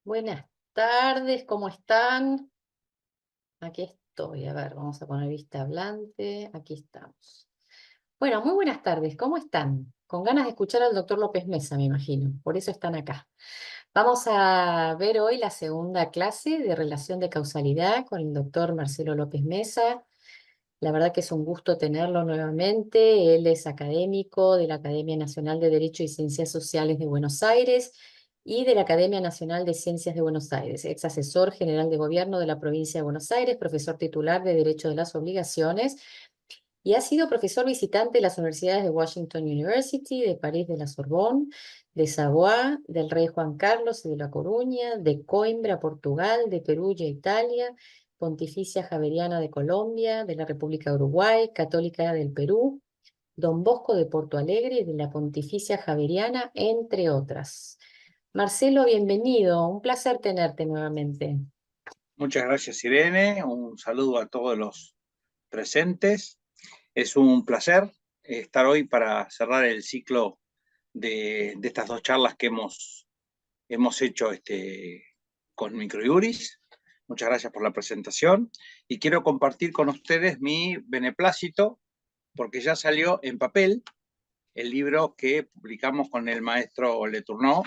Buenas tardes, ¿cómo están? Aquí estoy, a ver, vamos a poner vista hablante, aquí estamos. Bueno, muy buenas tardes, ¿cómo están? Con ganas de escuchar al doctor López Mesa, me imagino, por eso están acá. Vamos a ver hoy la segunda clase de relación de causalidad con el doctor Marcelo López Mesa. La verdad que es un gusto tenerlo nuevamente. Él es académico de la Academia Nacional de Derecho y Ciencias Sociales de Buenos Aires y de la Academia Nacional de Ciencias de Buenos Aires, ex asesor general de gobierno de la provincia de Buenos Aires, profesor titular de Derecho de las Obligaciones y ha sido profesor visitante de las universidades de Washington University, de París de la Sorbonne, de Savoie, del Rey Juan Carlos y de La Coruña, de Coimbra, Portugal, de Perugia, Italia, Pontificia Javeriana de Colombia, de la República de Uruguay, Católica del Perú, Don Bosco de Porto Alegre y de la Pontificia Javeriana, entre otras. Marcelo, bienvenido. Un placer tenerte nuevamente. Muchas gracias, Irene. Un saludo a todos los presentes. Es un placer estar hoy para cerrar el ciclo de estas dos charlas que hemos hecho con Microjuris. Muchas gracias por la presentación. Y quiero compartir con ustedes mi beneplácito, porque ya salió en papel el libro que publicamos con el maestro Letourneau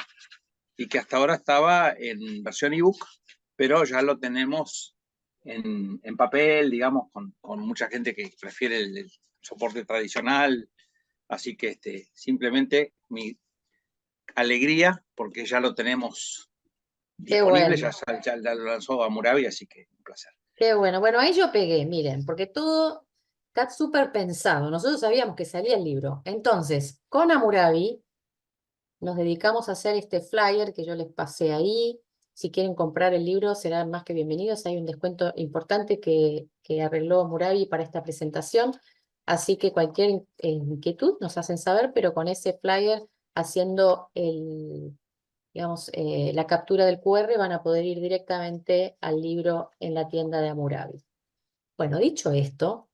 y que hasta ahora estaba en versión ebook, pero ya lo tenemos en papel, digamos, con mucha gente que prefiere el soporte tradicional. Así que simplemente mi alegría, porque ya lo tenemos Qué disponible, bueno. ya lo lanzó Hammurabi, así que un placer. Qué bueno. Bueno, ahí yo pegué, miren, porque todo está súper pensado. Nosotros sabíamos que salía el libro. Entonces, con Hammurabi nos dedicamos a hacer este flyer que yo les pasé ahí. Si quieren comprar el libro, serán más que bienvenidos. Hay un descuento importante que arregló Hammurabi para esta presentación. Así que cualquier inquietud nos hacen saber, pero con ese flyer haciendo digamos, la captura del QR van a poder ir directamente al libro en la tienda de Hammurabi. Bueno, dicho esto,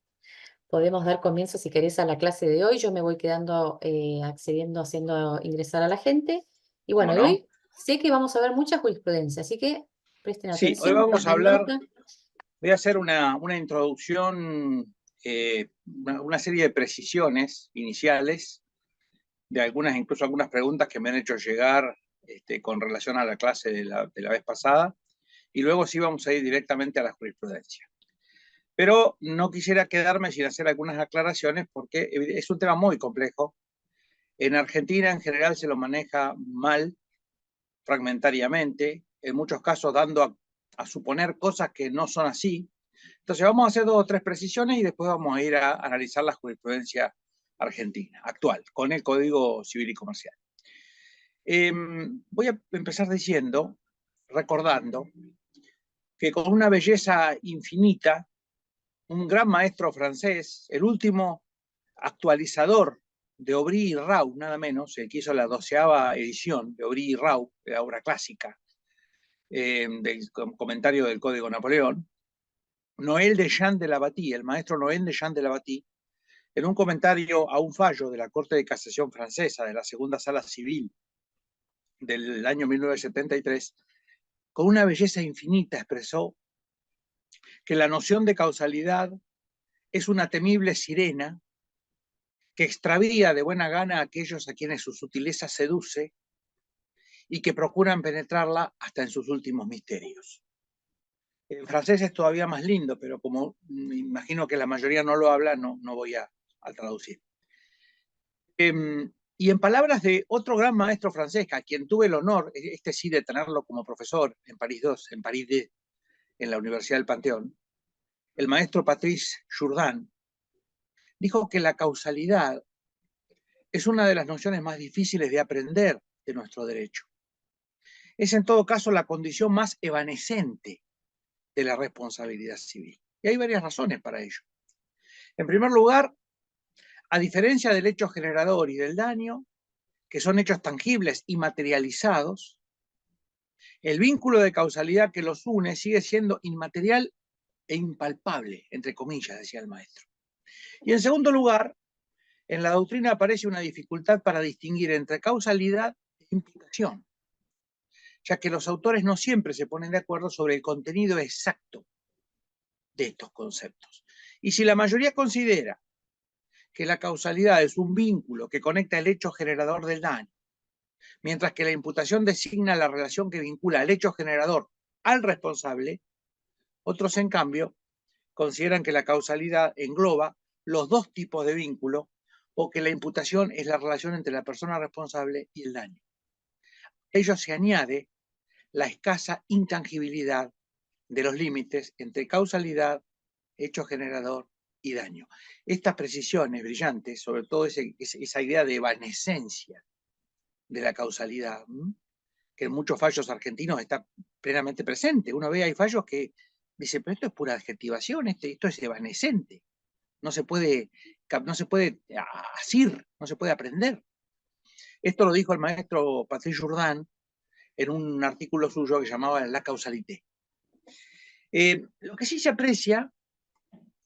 podemos dar comienzo, si querés, a la clase de hoy. Yo me voy quedando, accediendo, haciendo ingresar a la gente. Y ¿Cómo bueno, y no? hoy sé que vamos a ver mucha jurisprudencia, así que presten Sí, hoy atención, vamos a tomen hablar, nota. voy a hacer una introducción, una serie de precisiones iniciales de incluso algunas preguntas que me han hecho llegar con relación a la clase de la vez pasada, y luego sí vamos a ir directamente a la jurisprudencia. Pero no quisiera quedarme sin hacer algunas aclaraciones porque es un tema muy complejo. En Argentina en general se lo maneja mal, fragmentariamente, en muchos casos dando a suponer cosas que no son así. Entonces vamos a hacer 2 o 3 precisiones y después vamos a ir a analizar la jurisprudencia argentina actual con el Código Civil y Comercial. Voy a empezar diciendo, recordando, que con una belleza infinita, un gran maestro francés, el último actualizador de Aubry y Rau, nada menos, el que hizo la 12ª edición de Aubry y Rau, de la obra clásica, del comentario del Código Napoleón, Noël de Jean de la Battie, el maestro Noël de Jean de la Battie, en un comentario a un fallo de la Corte de Casación francesa de la Segunda Sala Civil del año 1973, con una belleza infinita expresó que la noción de causalidad es una temible sirena que extravía de buena gana a aquellos a quienes su sutileza seduce y que procuran penetrarla hasta en sus últimos misterios. En francés es todavía más lindo, pero como me imagino que la mayoría no lo habla, no voy a traducir. Y en palabras de otro gran maestro francés, a quien tuve el honor, sí, de tenerlo como profesor en París 2, en París D, en la Universidad del Panteón, el maestro Patrice Jourdan, dijo que la causalidad es una de las nociones más difíciles de aprender de nuestro derecho. Es en todo caso la condición más evanescente de la responsabilidad civil. Y hay varias razones para ello. En primer lugar, a diferencia del hecho generador y del daño, que son hechos tangibles y materializados, el vínculo de causalidad que los une sigue siendo inmaterial e impalpable, entre comillas, decía el maestro. Y en segundo lugar, en la doctrina aparece una dificultad para distinguir entre causalidad e imputación, ya que los autores no siempre se ponen de acuerdo sobre el contenido exacto de estos conceptos. Y si la mayoría considera que la causalidad es un vínculo que conecta el hecho generador del daño, mientras que la imputación designa la relación que vincula al hecho generador al responsable, otros, en cambio, consideran que la causalidad engloba los dos tipos de vínculo o que la imputación es la relación entre la persona responsable y el daño. A ello se añade la escasa intangibilidad de los límites entre causalidad, hecho generador y daño. Estas precisiones brillantes, sobre todo esa idea de evanescencia de la causalidad, que en muchos fallos argentinos está plenamente presente. Uno ve, hay fallos que dice, pero esto es pura adjetivación, esto es evanescente. No se puede asir, no se puede aprender. Esto lo dijo el maestro Patrice Jourdan en un artículo suyo que llamaba La causalité. Lo que sí se aprecia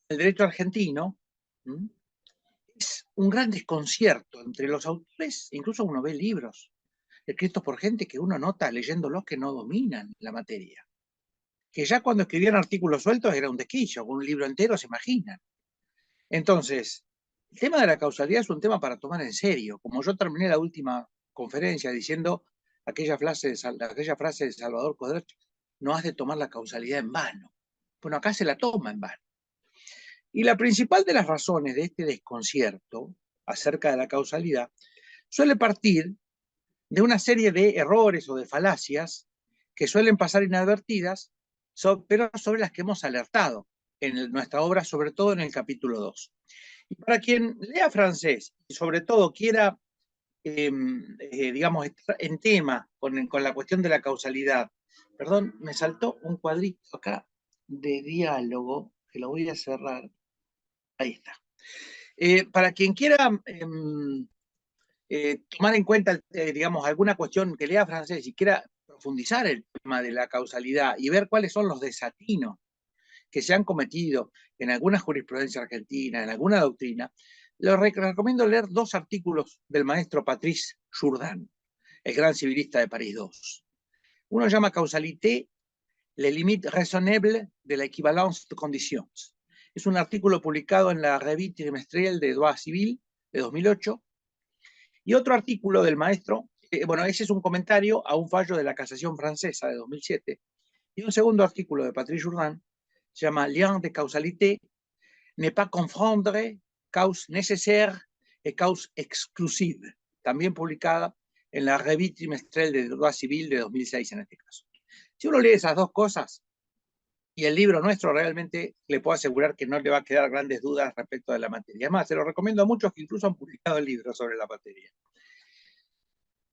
el derecho argentino es un gran desconcierto entre los autores. Incluso uno ve libros escritos por gente que uno nota leyéndolos que no dominan la materia, que ya cuando escribían artículos sueltos era un desquicio, con un libro entero se imaginan. Entonces, el tema de la causalidad es un tema para tomar en serio. Como yo terminé la última conferencia diciendo aquella frase de Salvador Coderch, no has de tomar la causalidad en vano. Bueno, acá se la toma en vano. Y la principal de las razones de este desconcierto acerca de la causalidad suele partir de una serie de errores o de falacias que suelen pasar inadvertidas, pero sobre las que hemos alertado en nuestra obra, sobre todo en el capítulo 2. Y para quien lea francés y sobre todo quiera, digamos, estar en tema con la cuestión de la causalidad, perdón, me saltó un cuadrito acá de diálogo, que lo voy a cerrar. Ahí está. Para quien quiera tomar en cuenta, digamos, alguna cuestión que lea francés y quiera profundizar el tema de la causalidad y ver cuáles son los desatinos que se han cometido en alguna jurisprudencia argentina, en alguna doctrina, les recomiendo leer dos artículos del maestro Patrice Jourdan, el gran civilista de París II. Uno llama Causalité, les limites raisonnables de la équivalence de conditions. Es un artículo publicado en la Revue trimestrielle de droit civil de 2008. Y otro artículo del maestro, bueno, ese es un comentario a un fallo de la Casación francesa de 2007. Y un segundo artículo de Patrice Jourdan se llama Lien de causalité, ne pas confondre cause nécessaire et cause exclusive, también publicada en la Revue trimestrielle de droit civil de 2006 en este caso. Si uno lee esas dos cosas, y el libro nuestro realmente le puedo asegurar que no le va a quedar grandes dudas respecto de la materia. Además, se lo recomiendo a muchos que incluso han publicado el libro sobre la materia.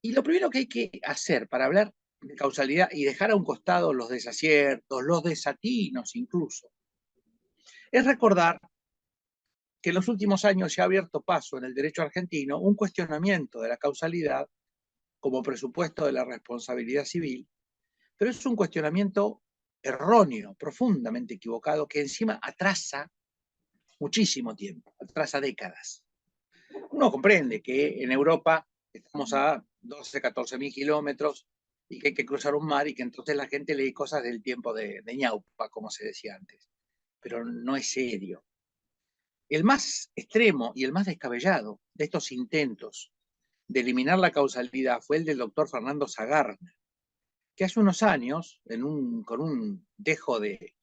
Y lo primero que hay que hacer para hablar de causalidad y dejar a un costado los desaciertos, los desatinos incluso, es recordar que en los últimos años se ha abierto paso en el derecho argentino un cuestionamiento de la causalidad como presupuesto de la responsabilidad civil, pero es un cuestionamiento erróneo, profundamente equivocado, que encima atrasa muchísimo tiempo, atrasa décadas. Uno comprende que en Europa estamos a 12, 14 mil kilómetros y que hay que cruzar un mar y que entonces la gente lee cosas del tiempo de ñaupa, como se decía antes. Pero no es serio. El más extremo y el más descabellado de estos intentos de eliminar la causalidad fue el del doctor Fernando Sagarna, que hace unos años, con un dejo de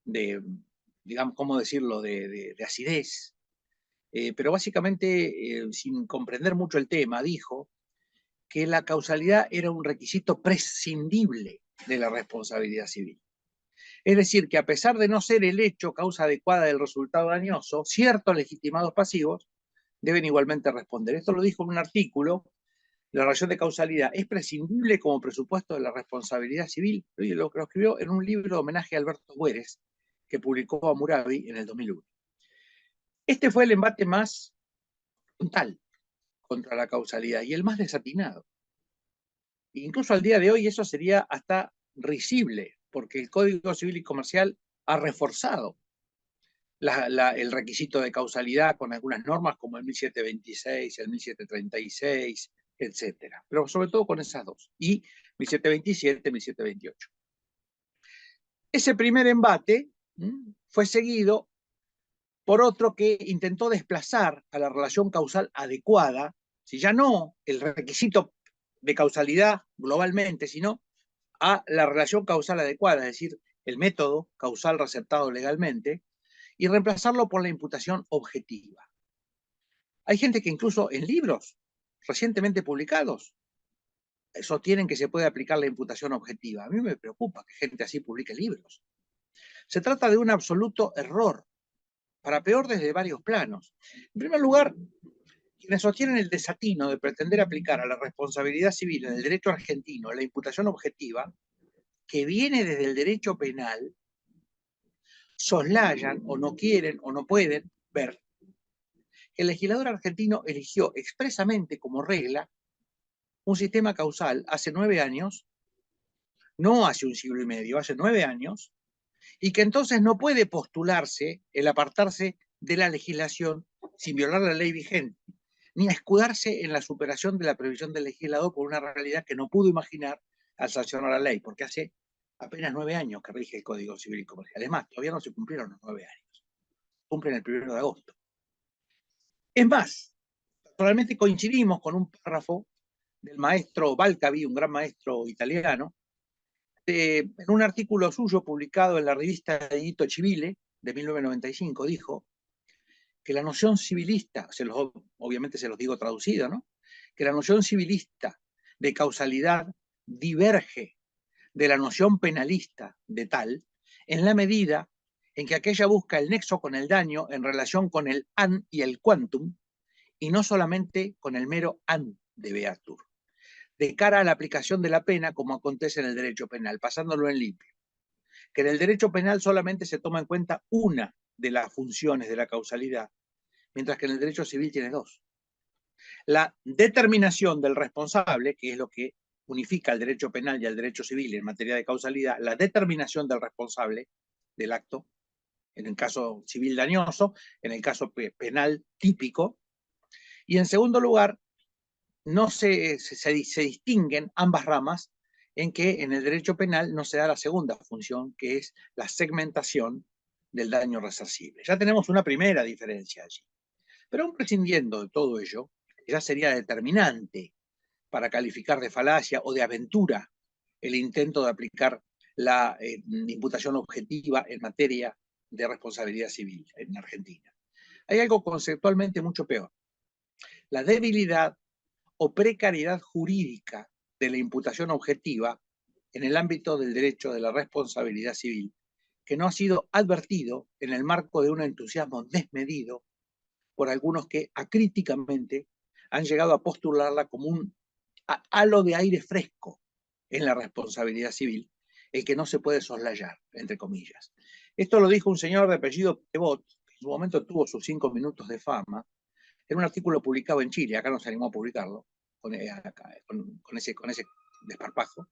digamos, ¿cómo decirlo?, de acidez, pero básicamente, sin comprender mucho el tema, dijo que la causalidad era un requisito prescindible de la responsabilidad civil. Es decir, que a pesar de no ser el hecho causa adecuada del resultado dañoso, ciertos legitimados pasivos deben igualmente responder. Esto lo dijo en un artículo. La relación de causalidad es prescindible como presupuesto de la responsabilidad civil. Y lo escribió en un libro de homenaje a Alberto Güeres, que publicó Hammurabi en el 2001. Este fue el embate más frontal contra la causalidad y el más desatinado. Incluso al día de hoy eso sería hasta risible, porque el Código Civil y Comercial ha reforzado el requisito de causalidad con algunas normas como el 1726, el 1736, etcétera. Pero sobre todo con esas dos. Y 1727, 1728. Ese primer embate fue seguido por otro que intentó desplazar a la relación causal adecuada, si ya no el requisito de causalidad globalmente, sino a la relación causal adecuada, es decir, el método causal receptado legalmente, y reemplazarlo por la imputación objetiva. Hay gente que incluso en libros recientemente publicados sostienen que se puede aplicar la imputación objetiva. A mí me preocupa que gente así publique libros. Se trata de un absoluto error, para peor desde varios planos. En primer lugar, quienes sostienen el desatino de pretender aplicar a la responsabilidad civil en el derecho argentino la imputación objetiva, que viene desde el derecho penal, soslayan o no quieren o no pueden ver que el legislador argentino eligió expresamente como regla un sistema causal hace 9 años, no hace un siglo y medio, hace 9 años, y que entonces no puede postularse el apartarse de la legislación sin violar la ley vigente, ni escudarse en la superación de la previsión del legislador por una realidad que no pudo imaginar al sancionar la ley, porque hace apenas 9 años que rige el Código Civil y Comercial. Además, todavía no se cumplieron los 9 años. Cumplen el 1 de agosto. Es más, probablemente coincidimos con un párrafo del maestro Valcavi, un gran maestro italiano, en un artículo suyo publicado en la revista Diritto Civile de 1995, dijo que la noción civilista, obviamente se los digo traducido, ¿no? Que la noción civilista de causalidad diverge de la noción penalista de tal en la medida en que aquella busca el nexo con el daño en relación con el an y el quantum, y no solamente con el mero an de beatur, de cara a la aplicación de la pena como acontece en el derecho penal, pasándolo en limpio. Que en el derecho penal solamente se toma en cuenta una de las funciones de la causalidad, mientras que en el derecho civil tiene dos. La determinación del responsable, que es lo que unifica el derecho penal y el derecho civil en materia de causalidad, la determinación del responsable del acto, en el caso civil dañoso, en el caso penal típico, y en segundo lugar, no se distinguen ambas ramas en que en el derecho penal no se da la segunda función, que es la segmentación del daño resarcible. Ya tenemos una primera diferencia allí. Pero aún prescindiendo de todo ello, ya sería determinante para calificar de falacia o de aventura el intento de aplicar la imputación objetiva en materia de responsabilidad civil en Argentina. Hay algo conceptualmente mucho peor. La debilidad o precariedad jurídica de la imputación objetiva en el ámbito del derecho de la responsabilidad civil, que no ha sido advertido en el marco de un entusiasmo desmedido por algunos que acríticamente han llegado a postularla como un halo de aire fresco en la responsabilidad civil, el que no se puede soslayar, entre comillas. Esto lo dijo un señor de apellido Pebot, que en su momento tuvo sus 5 minutos de fama, en un artículo publicado en Chile, acá no se animó a publicarlo, con ese desparpajo.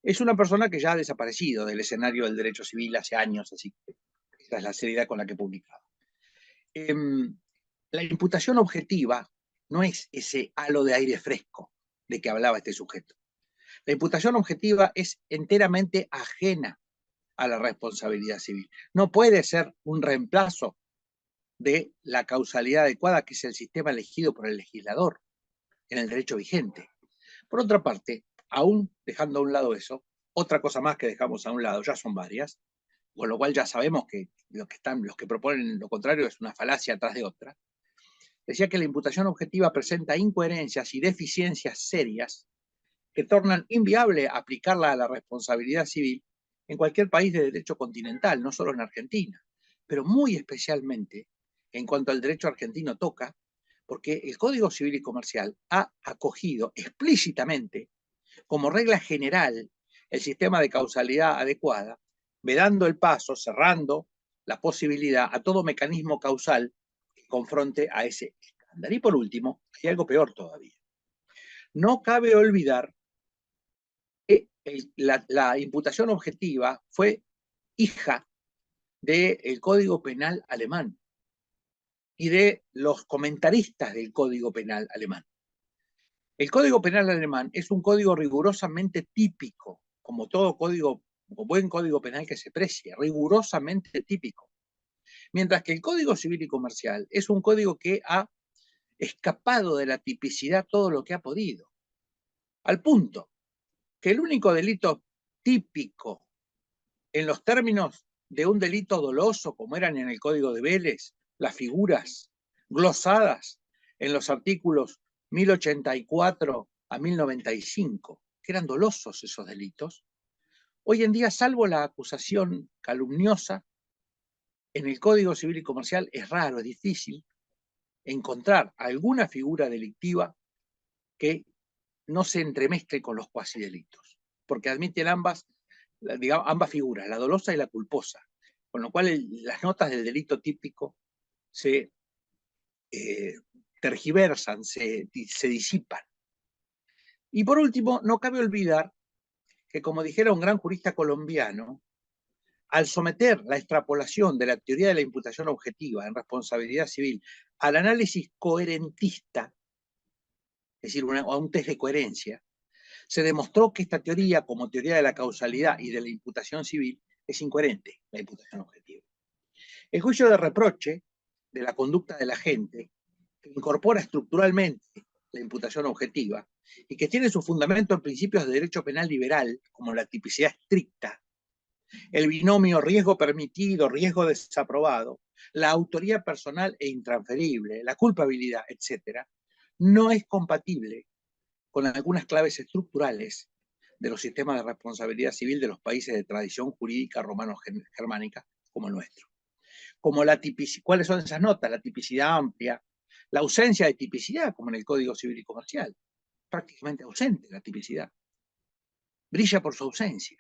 Es una persona que ya ha desaparecido del escenario del derecho civil hace años, así que esa es la seriedad con la que he publicado. La imputación objetiva no es ese halo de aire fresco de que hablaba este sujeto. La imputación objetiva es enteramente ajena a la responsabilidad civil. No puede ser un reemplazo de la causalidad adecuada, que es el sistema elegido por el legislador en el derecho vigente. Por otra parte, aún dejando a un lado eso, otra cosa más que dejamos a un lado, ya son varias, con lo cual ya sabemos que los que proponen lo contrario es una falacia tras de otra. Decía que la imputación objetiva presenta incoherencias y deficiencias serias que tornan inviable aplicarla a la responsabilidad civil en cualquier país de derecho continental, no solo en Argentina, pero muy especialmente en cuanto al derecho argentino toca, porque el Código Civil y Comercial ha acogido explícitamente como regla general el sistema de causalidad adecuada, vedando el paso, cerrando la posibilidad a todo mecanismo causal que confronte a ese estándar. Y por último, hay algo peor todavía. No cabe olvidar que la imputación objetiva fue hija del Código Penal alemán y de los comentaristas del Código Penal alemán. El Código Penal alemán es un código rigurosamente típico, como todo código, como buen código penal que se precie, rigurosamente típico. Mientras que el Código Civil y Comercial es un código que ha escapado de la tipicidad todo lo que ha podido, al punto que el único delito típico en los términos de un delito doloso, como eran en el Código de Vélez, las figuras glosadas en los artículos 1084 a 1095, que eran dolosos esos delitos, hoy en día, salvo la acusación calumniosa, en el Código Civil y Comercial es raro, es difícil encontrar alguna figura delictiva que no se entremezcle con los cuasidelitos, porque admiten ambas, digamos, ambas figuras, la dolosa y la culposa, con lo cual las notas del delito típico se tergiversan, se disipan. Y por último, no cabe olvidar que, como dijera un gran jurista colombiano, al someter la extrapolación de la teoría de la imputación objetiva en responsabilidad civil al análisis coherentista, es decir, a un test de coherencia, se demostró que esta teoría, como teoría de la causalidad y de la imputación civil, es incoherente, la imputación objetiva. El juicio de reproche de la conducta de la gente, que incorpora estructuralmente la imputación objetiva y que tiene su fundamento en principios de derecho penal liberal, como la tipicidad estricta, el binomio riesgo permitido, riesgo desaprobado, la autoría personal e intransferible, la culpabilidad, etc., no es compatible con algunas claves estructurales de los sistemas de responsabilidad civil de los países de tradición jurídica romano-germánica como el nuestro. Como la tipicidad, ¿cuáles son esas notas? La tipicidad amplia, la ausencia de tipicidad, como en el Código Civil y Comercial, prácticamente ausente la tipicidad. Brilla por su ausencia.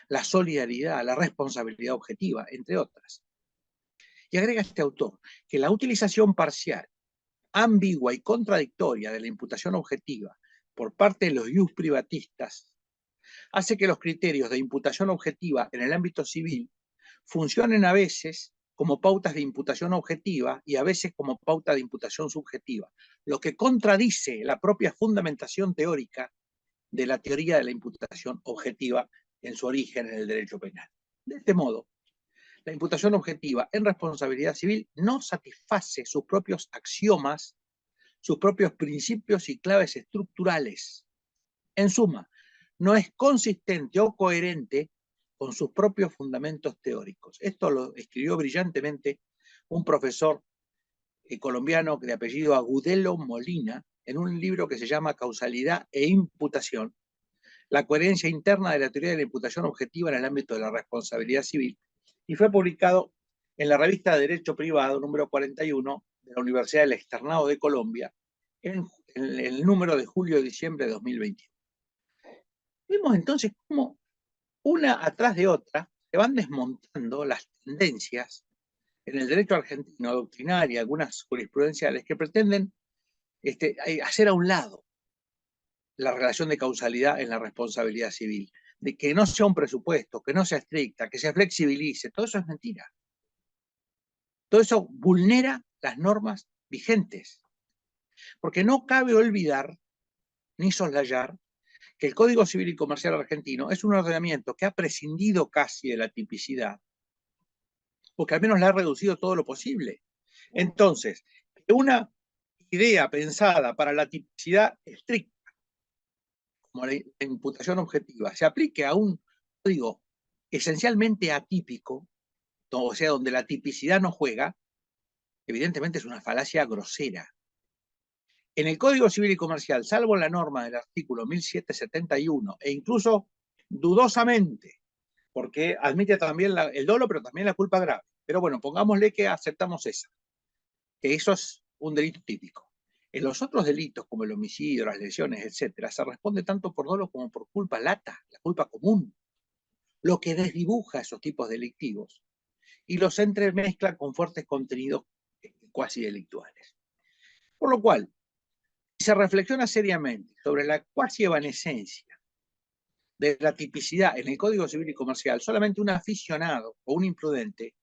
La solidaridad, la responsabilidad objetiva, entre otras. Y agrega este autor que la utilización parcial, ambigua y contradictoria de la imputación objetiva por parte de los ius privatistas hace que los criterios de imputación objetiva en el ámbito civil funcionen a veces como pautas de imputación objetiva y a veces como pauta de imputación subjetiva, lo que contradice la propia fundamentación teórica de la teoría de la imputación objetiva en su origen en el derecho penal. De este modo, la imputación objetiva en responsabilidad civil no satisface sus propios axiomas, sus propios principios y claves estructurales. En suma, no es consistente o coherente con sus propios fundamentos teóricos. Esto lo escribió brillantemente un profesor colombiano de apellido Agudelo Molina en un libro que se llama Causalidad e Imputación, la coherencia interna de la teoría de la imputación objetiva en el ámbito de la responsabilidad civil, y fue publicado en la revista de Derecho Privado número 41 de la Universidad del Externado de Colombia en el número de julio-diciembre de 2021. Vemos entonces cómo una atrás de otra se van desmontando las tendencias en el derecho argentino doctrinario y algunas jurisprudenciales que pretenden hacer a un lado la relación de causalidad en la responsabilidad civil, de que no sea un presupuesto, que no sea estricta, que se flexibilice, todo eso es mentira. Todo eso vulnera las normas vigentes, porque no cabe olvidar ni soslayar que el Código Civil y Comercial argentino es un ordenamiento que ha prescindido casi de la tipicidad, porque al menos la ha reducido todo lo posible. Entonces, una idea pensada para la tipicidad estricta, como la imputación objetiva, se aplique a un código esencialmente atípico, o sea, donde la tipicidad no juega, evidentemente es una falacia grosera. En el Código Civil y Comercial, salvo la norma del artículo 1771, e incluso dudosamente, porque admite también el dolo, pero también la culpa grave. Pero bueno, pongámosle que aceptamos esa, que eso es un delito típico. En los otros delitos, como el homicidio, las lesiones, etc., se responde tanto por dolo como por culpa lata, la culpa común, lo que desdibuja esos tipos delictivos y los entremezcla con fuertes contenidos cuasi delictuales. Por lo cual, si se reflexiona seriamente sobre la cuasi evanescencia de la tipicidad en el Código Civil y Comercial, solamente un aficionado o un imprudente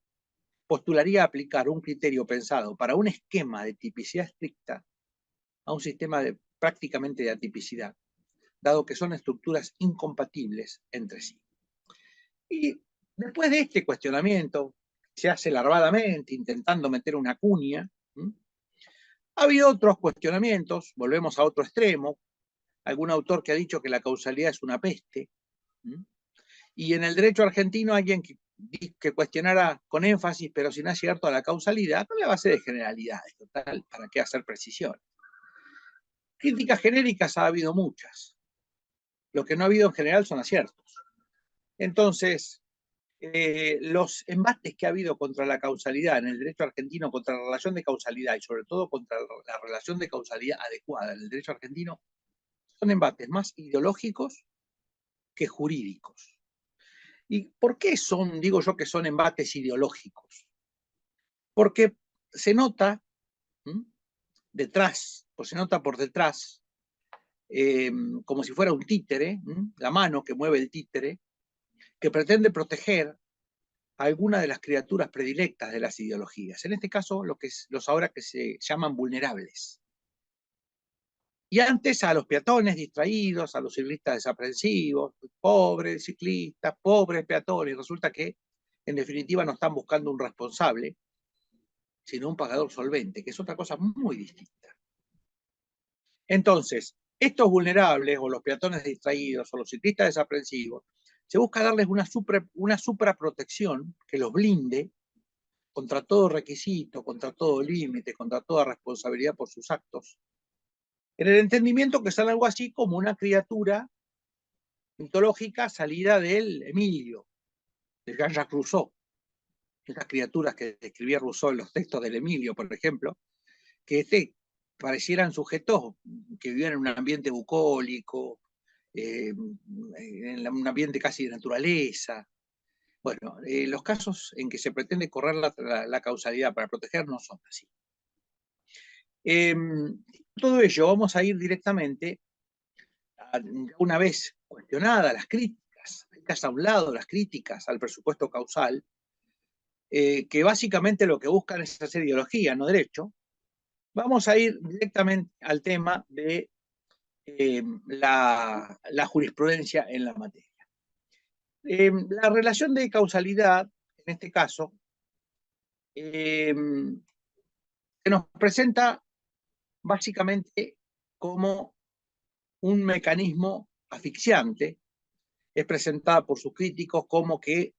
postularía aplicar un criterio pensado para un esquema de tipicidad estricta a un sistema prácticamente de atipicidad, dado que son estructuras incompatibles entre sí. Y después de este cuestionamiento, se hace larvadamente, intentando meter una cuña, ha habido otros cuestionamientos, volvemos a otro extremo, algún autor que ha dicho que la causalidad es una peste, y en el derecho argentino alguien que cuestionara con énfasis, pero sin acierto a la causalidad, con la base de generalidades, total, ¿para qué hacer precisión? Críticas genéricas ha habido muchas. Lo que no ha habido en general son aciertos. Entonces, los embates que ha habido contra la causalidad en el derecho argentino, contra la relación de causalidad y sobre todo contra la relación de causalidad adecuada en el derecho argentino, son embates más ideológicos que jurídicos. ¿Y por qué son, digo yo, que son embates ideológicos? Porque se nota detrás, o se nota por detrás, como si fuera un títere, la mano que mueve el títere, que pretende proteger a alguna de las criaturas predilectas de las ideologías. En este caso, los ahora que se llaman vulnerables. Y antes a los peatones distraídos, a los ciclistas desaprensivos, pobres ciclistas, pobres peatones. Resulta que, en definitiva, no están buscando un responsable, sino un pagador solvente, que es otra cosa muy distinta. Entonces, estos vulnerables, o los peatones distraídos, o los ciclistas desaprensivos, se busca darles una supraprotección que los blinde contra todo requisito, contra todo límite, contra toda responsabilidad por sus actos, en el entendimiento que son algo así como una criatura mitológica salida del Emilio, de Jean-Jacques Rousseau. Estas criaturas que describía Rousseau en los textos del Emilio, por ejemplo, que parecieran sujetos que vivían en un ambiente bucólico, en un ambiente casi de naturaleza. Bueno, los casos en que se pretende correr la causalidad para protegernos son así. Todo ello vamos a ir directamente, una vez cuestionadas las críticas, hechas a un lado las críticas al presupuesto causal, que básicamente lo que buscan es hacer ideología, no derecho, vamos a ir directamente al tema de la jurisprudencia en la materia. La relación de causalidad, en este caso, se nos presenta básicamente como un mecanismo asfixiante. Es presentada por sus críticos como que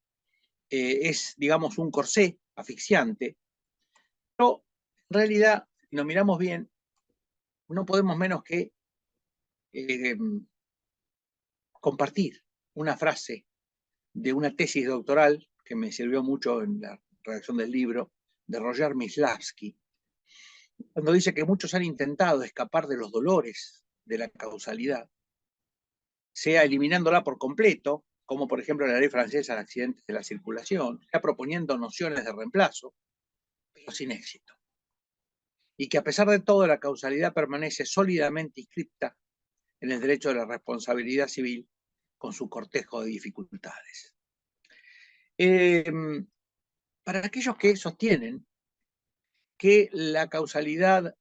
es, digamos, un corsé asfixiante, pero en realidad, si lo miramos bien, no podemos menos que compartir una frase de una tesis doctoral que me sirvió mucho en la redacción del libro, de Roger Mislavsky, cuando dice que muchos han intentado escapar de los dolores de la causalidad, sea eliminándola por completo, como por ejemplo la ley francesa de accidentes de la circulación, sea proponiendo nociones de reemplazo, pero sin éxito. Y que a pesar de todo la causalidad permanece sólidamente inscripta en el derecho de la responsabilidad civil con su cortejo de dificultades. Para aquellos que sostienen que la causalidad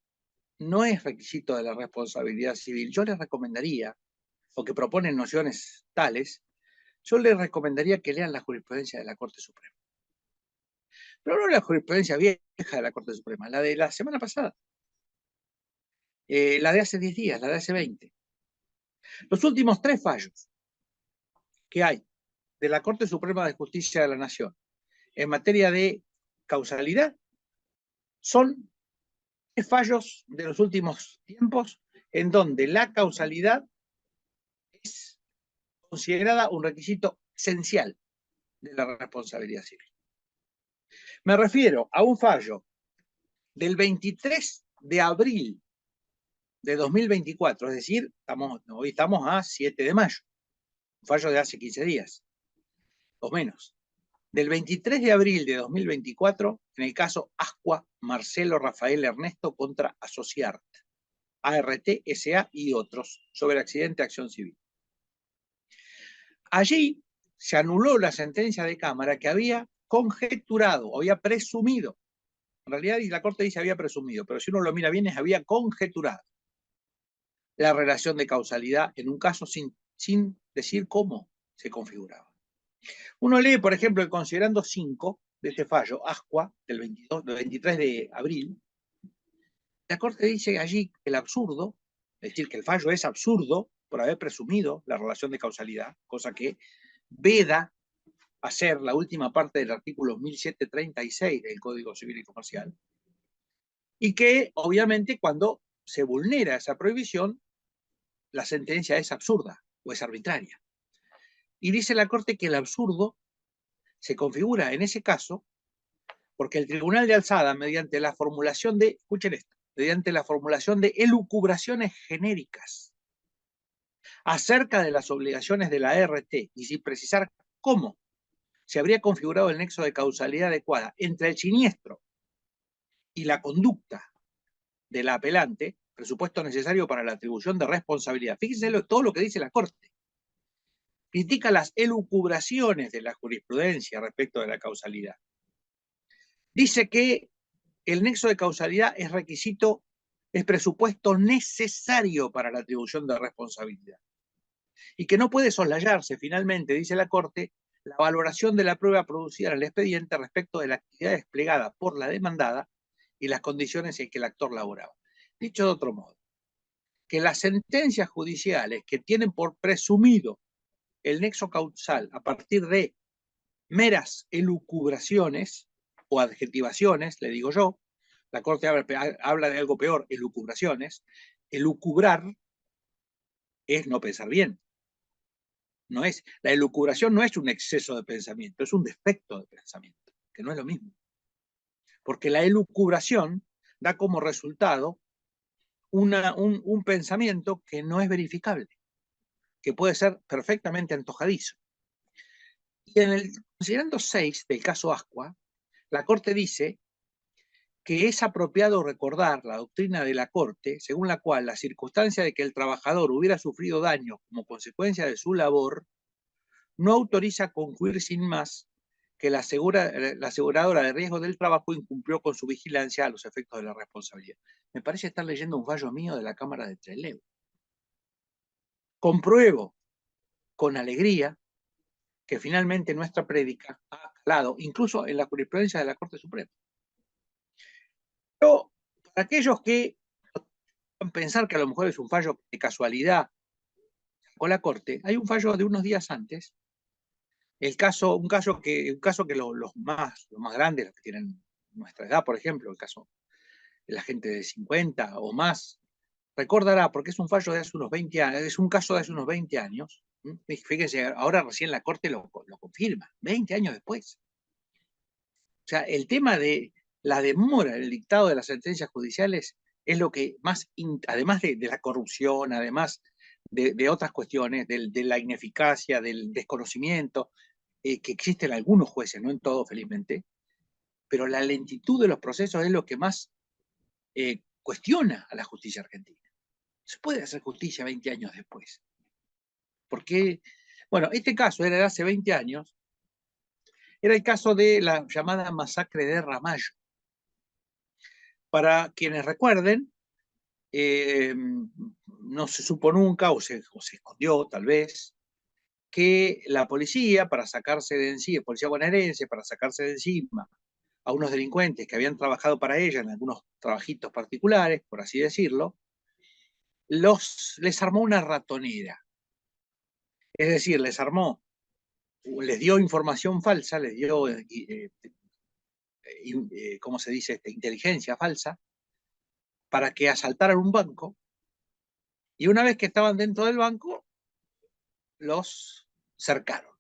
no es requisito de la responsabilidad civil, yo les recomendaría, o que proponen nociones tales, yo les recomendaría que lean la jurisprudencia de la Corte Suprema. Pero no la jurisprudencia vieja de la Corte Suprema, la de la semana pasada, la de hace 10 días, la de hace 20. Los últimos 3 fallos que hay de la Corte Suprema de Justicia de la Nación en materia de causalidad son 3 fallos de los últimos tiempos en donde la causalidad es considerada un requisito esencial de la responsabilidad civil. Me refiero a un fallo del 23 de abril de 2024, es decir, hoy estamos a 7 de mayo, un fallo de hace 15 días, o menos. Del 23 de abril de 2024, en el caso Ascua, Marcelo, Rafael, Ernesto contra Asociart, ART, SA y otros, sobre accidente de acción civil. Allí se anuló la sentencia de Cámara que había conjeturado, o había presumido. En realidad la Corte dice había presumido, pero si uno lo mira bien es había conjeturado la relación de causalidad en un caso sin decir cómo se configuraba. Uno lee, por ejemplo, el considerando 5 de este fallo, Ascua, del 23 de abril. La Corte dice allí que el absurdo, es decir, que el fallo es absurdo por haber presumido la relación de causalidad, cosa que veda hacer la última parte del artículo 1736 del Código Civil y Comercial, y que obviamente cuando se vulnera esa prohibición, la sentencia es absurda o es arbitraria. Y dice la Corte que el absurdo se configura en ese caso porque el Tribunal de Alzada, mediante la formulación de, escuchen esto, mediante la formulación de elucubraciones genéricas acerca de las obligaciones de la ART y sin precisar cómo se habría configurado el nexo de causalidad adecuada entre el siniestro y la conducta de la apelante, presupuesto necesario para la atribución de responsabilidad. Fíjense todo lo que dice la Corte. Critica las elucubraciones de la jurisprudencia respecto de la causalidad. Dice que el nexo de causalidad es requisito, es presupuesto necesario para la atribución de responsabilidad. Y que no puede soslayarse, finalmente, dice la Corte, la valoración de la prueba producida en el expediente respecto de la actividad desplegada por la demandada y las condiciones en que el actor laboraba. Dicho de otro modo, que las sentencias judiciales que tienen por presumido el nexo causal a partir de meras elucubraciones o adjetivaciones, le digo yo, la Corte habla de algo peor, elucubraciones. Elucubrar es no pensar bien. La elucubración no es un exceso de pensamiento, es un defecto de pensamiento, que no es lo mismo. Porque la elucubración da como resultado un pensamiento que no es verificable, que puede ser perfectamente antojadizo. Y en el considerando 6 del caso Ascua, la Corte dice que es apropiado recordar la doctrina de la Corte, según la cual la circunstancia de que el trabajador hubiera sufrido daño como consecuencia de su labor no autoriza concluir sin más que la aseguradora de riesgo del trabajo incumplió con su vigilancia a los efectos de la responsabilidad. Me parece estar leyendo un fallo mío de la Cámara de Trelew. Compruebo con alegría que finalmente nuestra prédica ha calado, incluso en la jurisprudencia de la Corte Suprema. Pero para aquellos que pensar que a lo mejor es un fallo de casualidad con la Corte, hay un fallo de unos días antes, un caso que los más grandes, los que tienen nuestra edad, por ejemplo, el caso de la gente de 50 o más, recordará, porque es un fallo de hace unos 20 años, es un caso de hace unos 20 años, fíjense, ahora recién la Corte lo confirma, 20 años después. O sea, el tema de la demora en el dictado de las sentencias judiciales es lo que más, además de la corrupción, además de otras cuestiones, de la ineficacia, del desconocimiento, que existen algunos jueces, no en todos, felizmente, pero la lentitud de los procesos es lo que más cuestiona a la justicia argentina. Se puede hacer justicia 20 años después. Porque, bueno, este caso era de hace 20 años, era el caso de la llamada masacre de Ramallo. Para quienes recuerden, no se supo nunca, o se escondió tal vez, que la policía, para sacarse de encima, policía bonaerense, para sacarse de encima a unos delincuentes que habían trabajado para ella en algunos trabajitos particulares, por así decirlo, les armó una ratonera. Es decir, les dio información falsa, les dio, ¿cómo se dice? Inteligencia falsa, para que asaltaran un banco, y una vez que estaban dentro del banco, los cercaron,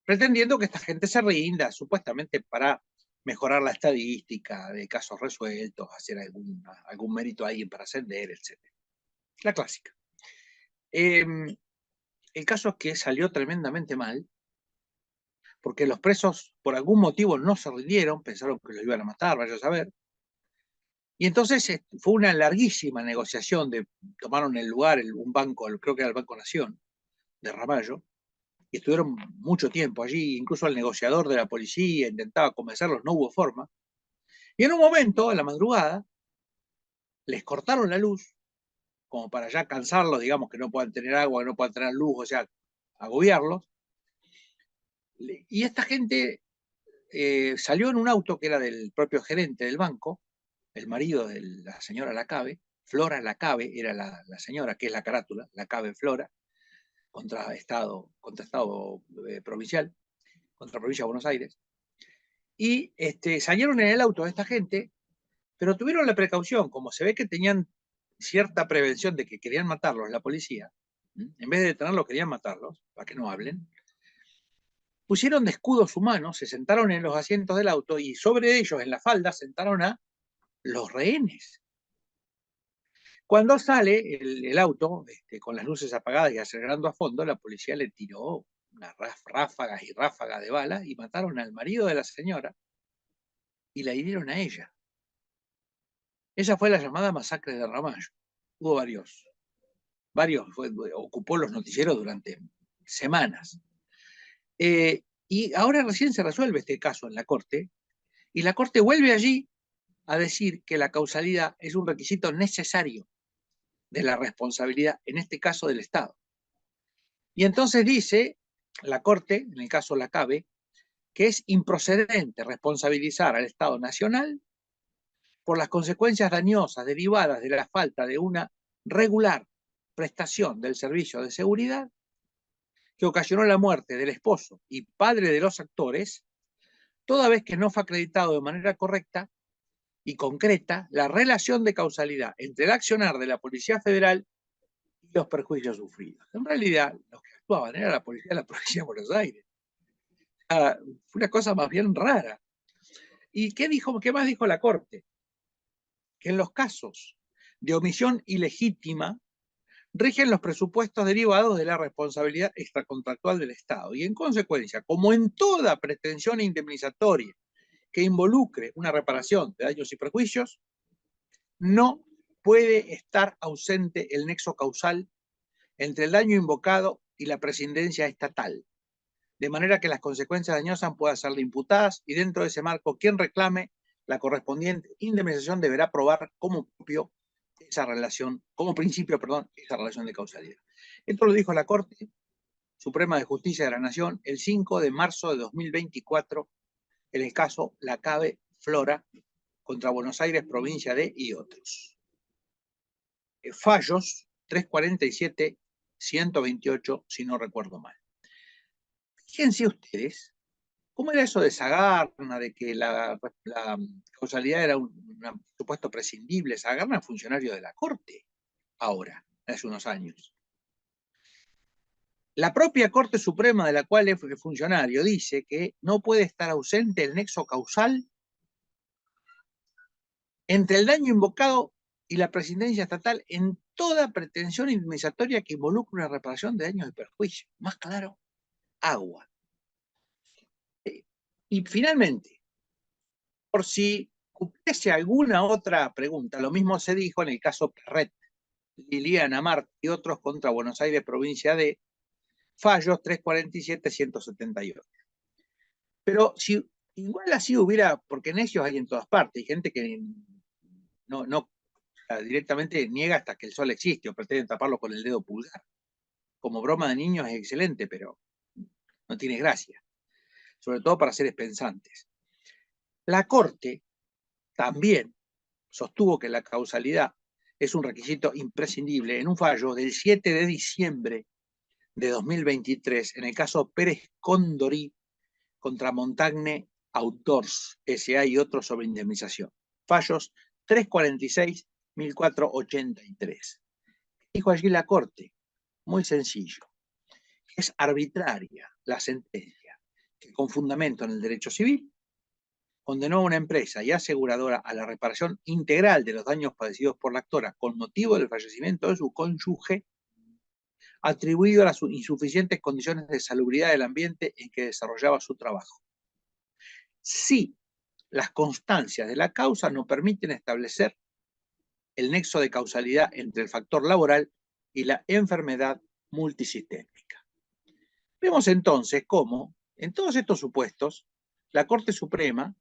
pretendiendo que esta gente se rinda, supuestamente para mejorar la estadística de casos resueltos, hacer algún mérito a alguien para ascender, etc. La clásica. El caso es que salió tremendamente mal, porque los presos por algún motivo no se rindieron, pensaron que los iban a matar, vaya a saber. Y entonces fue una larguísima negociación, tomaron el lugar, un banco, creo que era el Banco Nación, de Ramallo, y y estuvieron mucho tiempo allí, incluso el negociador de la policía intentaba convencerlos, no hubo forma. Y en un momento, a la madrugada, les cortaron la luz, como para ya cansarlos, digamos, que no puedan tener agua, que no puedan tener luz, o sea, agobiarlos. Y esta gente salió en un auto que era del propio gerente del banco, el marido de la señora Lacabe, Flora Lacabe era la señora, que es la carátula, Lacabe Flora, contra Estado provincial, contra provincia de Buenos Aires. Y salieron en el auto de esta gente, pero tuvieron la precaución, como se ve que tenían cierta prevención de que querían matarlos la policía, en vez de detenerlos querían matarlos, para que no hablen, pusieron de escudos humanos, se sentaron en los asientos del auto y sobre ellos, en la falda, sentaron a los rehenes. Cuando sale el auto, con las luces apagadas y acelerando a fondo, la policía le tiró unas ráfagas y ráfagas de balas y mataron al marido de la señora y la hirieron a ella. Esa fue la llamada masacre de Ramallo. Hubo varios, ocupó los noticieros durante semanas. Y ahora recién se resuelve este caso en la Corte, y la Corte vuelve allí a decir que la causalidad es un requisito necesario de la responsabilidad, en este caso del Estado. Y entonces dice la Corte, en el caso Lacabe, que es improcedente responsabilizar al Estado Nacional por las consecuencias dañosas derivadas de la falta de una regular prestación del servicio de seguridad que ocasionó la muerte del esposo y padre de los actores, toda vez que no fue acreditado de manera correcta y concreta la relación de causalidad entre el accionar de la Policía Federal y los perjuicios sufridos. En realidad, los que actuaban era la policía de la provincia de Buenos Aires. Fue una cosa más bien rara. ¿Y qué más dijo la Corte? Que en los casos de omisión ilegítima rigen los presupuestos derivados de la responsabilidad extracontractual del Estado. Y en consecuencia, como en toda pretensión indemnizatoria que involucre una reparación de daños y perjuicios, no puede estar ausente el nexo causal entre el daño invocado y la presidencia estatal, de manera que las consecuencias dañosas puedan serle imputadas y dentro de ese marco quien reclame la correspondiente indemnización deberá probar como principio esa relación de causalidad. Esto lo dijo la Corte Suprema de Justicia de la Nación el 5 de marzo de 2024 en el caso Lacabe Flora contra Buenos Aires, provincia de y otros. Fallos 347, 128, si no recuerdo mal. Fíjense ustedes, ¿cómo era eso de Sagarna, de que la causalidad era un supuesto prescindible? Sagarna es funcionario de la Corte ahora, hace unos años. La propia Corte Suprema de la cual es funcionario dice que no puede estar ausente el nexo causal entre el daño invocado y la presidencia estatal en toda pretensión indemnizatoria que involucre una reparación de daños y perjuicios. Más claro, agua. Y finalmente, por si hubiese alguna otra pregunta, lo mismo se dijo en el caso Perret, Liliana Mart y otros contra Buenos Aires, provincia de fallos 347, 178. Pero si igual así hubiera, porque necios hay en todas partes, hay gente que no directamente niega hasta que el sol existe o pretenden taparlo con el dedo pulgar. Como broma de niños es excelente, pero no tiene gracia, sobre todo para seres pensantes. La Corte también sostuvo que la causalidad es un requisito imprescindible en un fallo del 7 de diciembre de 2023 en el caso Pérez Condori contra Montagne Outdoors S.A. y otros sobre indemnización. Fallos 346, 1483. Dijo allí la Corte, muy sencillo, es arbitraria la sentencia que con fundamento en el derecho civil condenó a una empresa y aseguradora a la reparación integral de los daños padecidos por la actora con motivo del fallecimiento de su cónyuge, atribuido a las insuficientes condiciones de salubridad del ambiente en que desarrollaba su trabajo. Si las constancias de la causa no permiten establecer el nexo de causalidad entre el factor laboral y la enfermedad multisistémica. Vemos entonces cómo, en todos estos supuestos, la Corte Suprema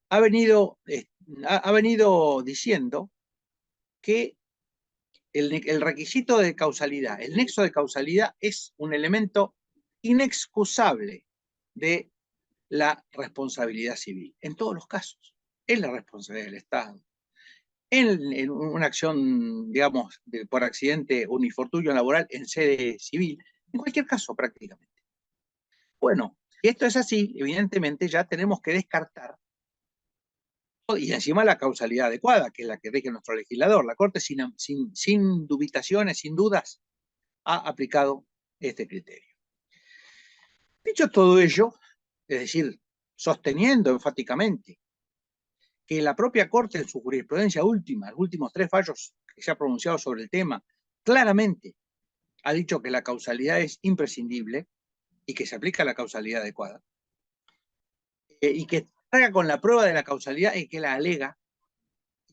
ha venido diciendo que el requisito de causalidad, el nexo de causalidad, es un elemento inexcusable de la responsabilidad civil, en todos los casos. Es la responsabilidad del Estado. En una acción, digamos, por accidente o infortunio laboral en sede civil, en cualquier caso prácticamente. Bueno, si esto es así, evidentemente ya tenemos que descartar, y encima la causalidad adecuada, que es la que rige nuestro legislador. La Corte sin dubitaciones, sin dudas, ha aplicado este criterio. Dicho todo ello, es decir, sosteniendo enfáticamente que la propia Corte en su jurisprudencia última, los últimos 3 fallos que se ha pronunciado sobre el tema, claramente ha dicho que la causalidad es imprescindible y que se aplica la causalidad adecuada, y que carga con la prueba de la causalidad y que la alega,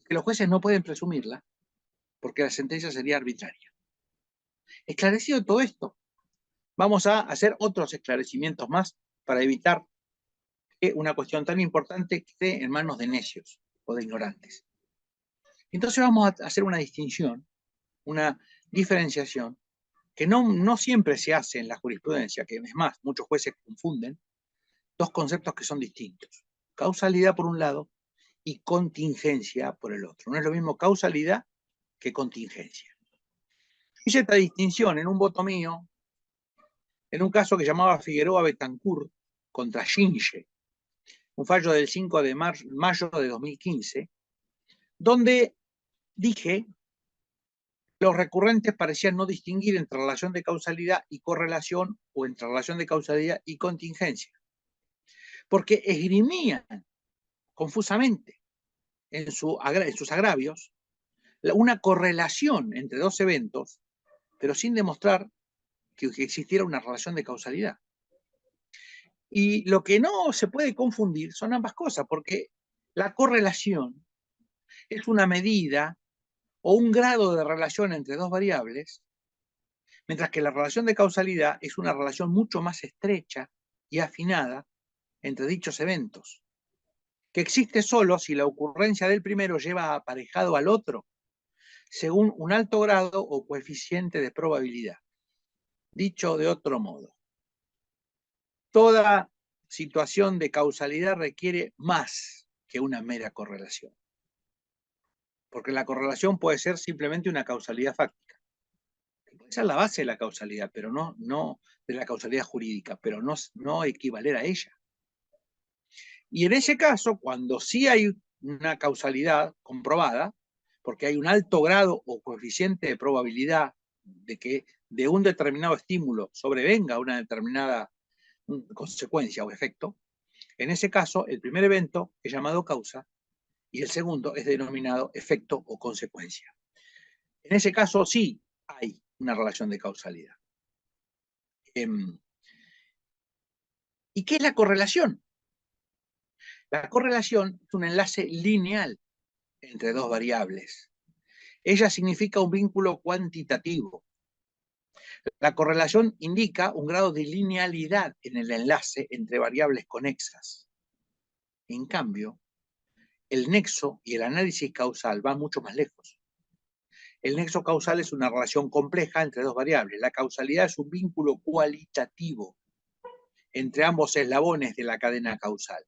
que los jueces no pueden presumirla porque la sentencia sería arbitraria. Esclarecido todo esto, vamos a hacer otros esclarecimientos más para evitar que una cuestión tan importante quede en manos de necios o de ignorantes. Entonces vamos a hacer una distinción, una diferenciación, que no siempre se hace en la jurisprudencia, que es más, muchos jueces confunden dos conceptos que son distintos. Causalidad por un lado y contingencia por el otro. No es lo mismo causalidad que contingencia. Hice esta distinción en un voto mío, en un caso que llamaba Figueroa Betancourt contra Ginge, un fallo del 5 de mayo de 2015, donde dije que los recurrentes parecían no distinguir entre relación de causalidad y correlación o entre relación de causalidad y contingencia, porque esgrimían confusamente en sus agravios una correlación entre dos eventos, pero sin demostrar que existiera una relación de causalidad. Y lo que no se puede confundir son ambas cosas, porque la correlación es una medida o un grado de relación entre dos variables, mientras que la relación de causalidad es una relación mucho más estrecha y afinada entre dichos eventos, que existe solo si la ocurrencia del primero lleva aparejado al otro, según un alto grado o coeficiente de probabilidad. Dicho de otro modo, toda situación de causalidad requiere más que una mera correlación, porque la correlación puede ser simplemente una causalidad fáctica. Puede ser la base de la causalidad, pero no de la causalidad jurídica, pero no equivaler a ella. Y en ese caso, cuando sí hay una causalidad comprobada, porque hay un alto grado o coeficiente de probabilidad de que de un determinado estímulo sobrevenga una determinada consecuencia o efecto, en ese caso el primer evento es llamado causa y el segundo es denominado efecto o consecuencia. En ese caso sí hay una relación de causalidad. ¿Y qué es la correlación? La correlación es un enlace lineal entre dos variables. Ella significa un vínculo cuantitativo. La correlación indica un grado de linealidad en el enlace entre variables conexas. En cambio, el nexo y el análisis causal van mucho más lejos. El nexo causal es una relación compleja entre dos variables. La causalidad es un vínculo cualitativo entre ambos eslabones de la cadena causal.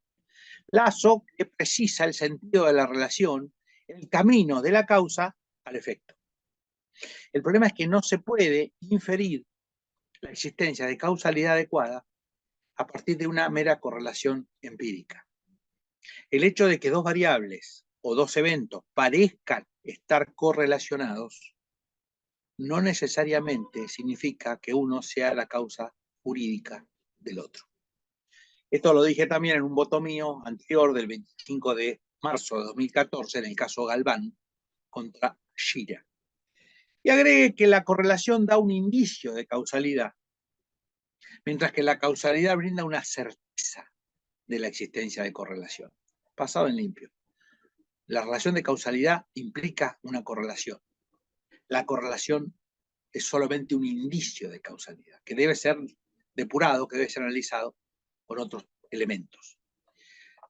Lazo que precisa el sentido de la relación, el camino de la causa al efecto. El problema es que no se puede inferir la existencia de causalidad adecuada a partir de una mera correlación empírica. El hecho de que dos variables o dos eventos parezcan estar correlacionados no necesariamente significa que uno sea la causa jurídica del otro. Esto lo dije también en un voto mío anterior del 25 de marzo de 2014 en el caso Galván contra Shira. Y agregué que la correlación da un indicio de causalidad, mientras que la causalidad brinda una certeza de la existencia de correlación. Pasado en limpio. La relación de causalidad implica una correlación. La correlación es solamente un indicio de causalidad, que debe ser depurado que debe ser analizado con otros elementos.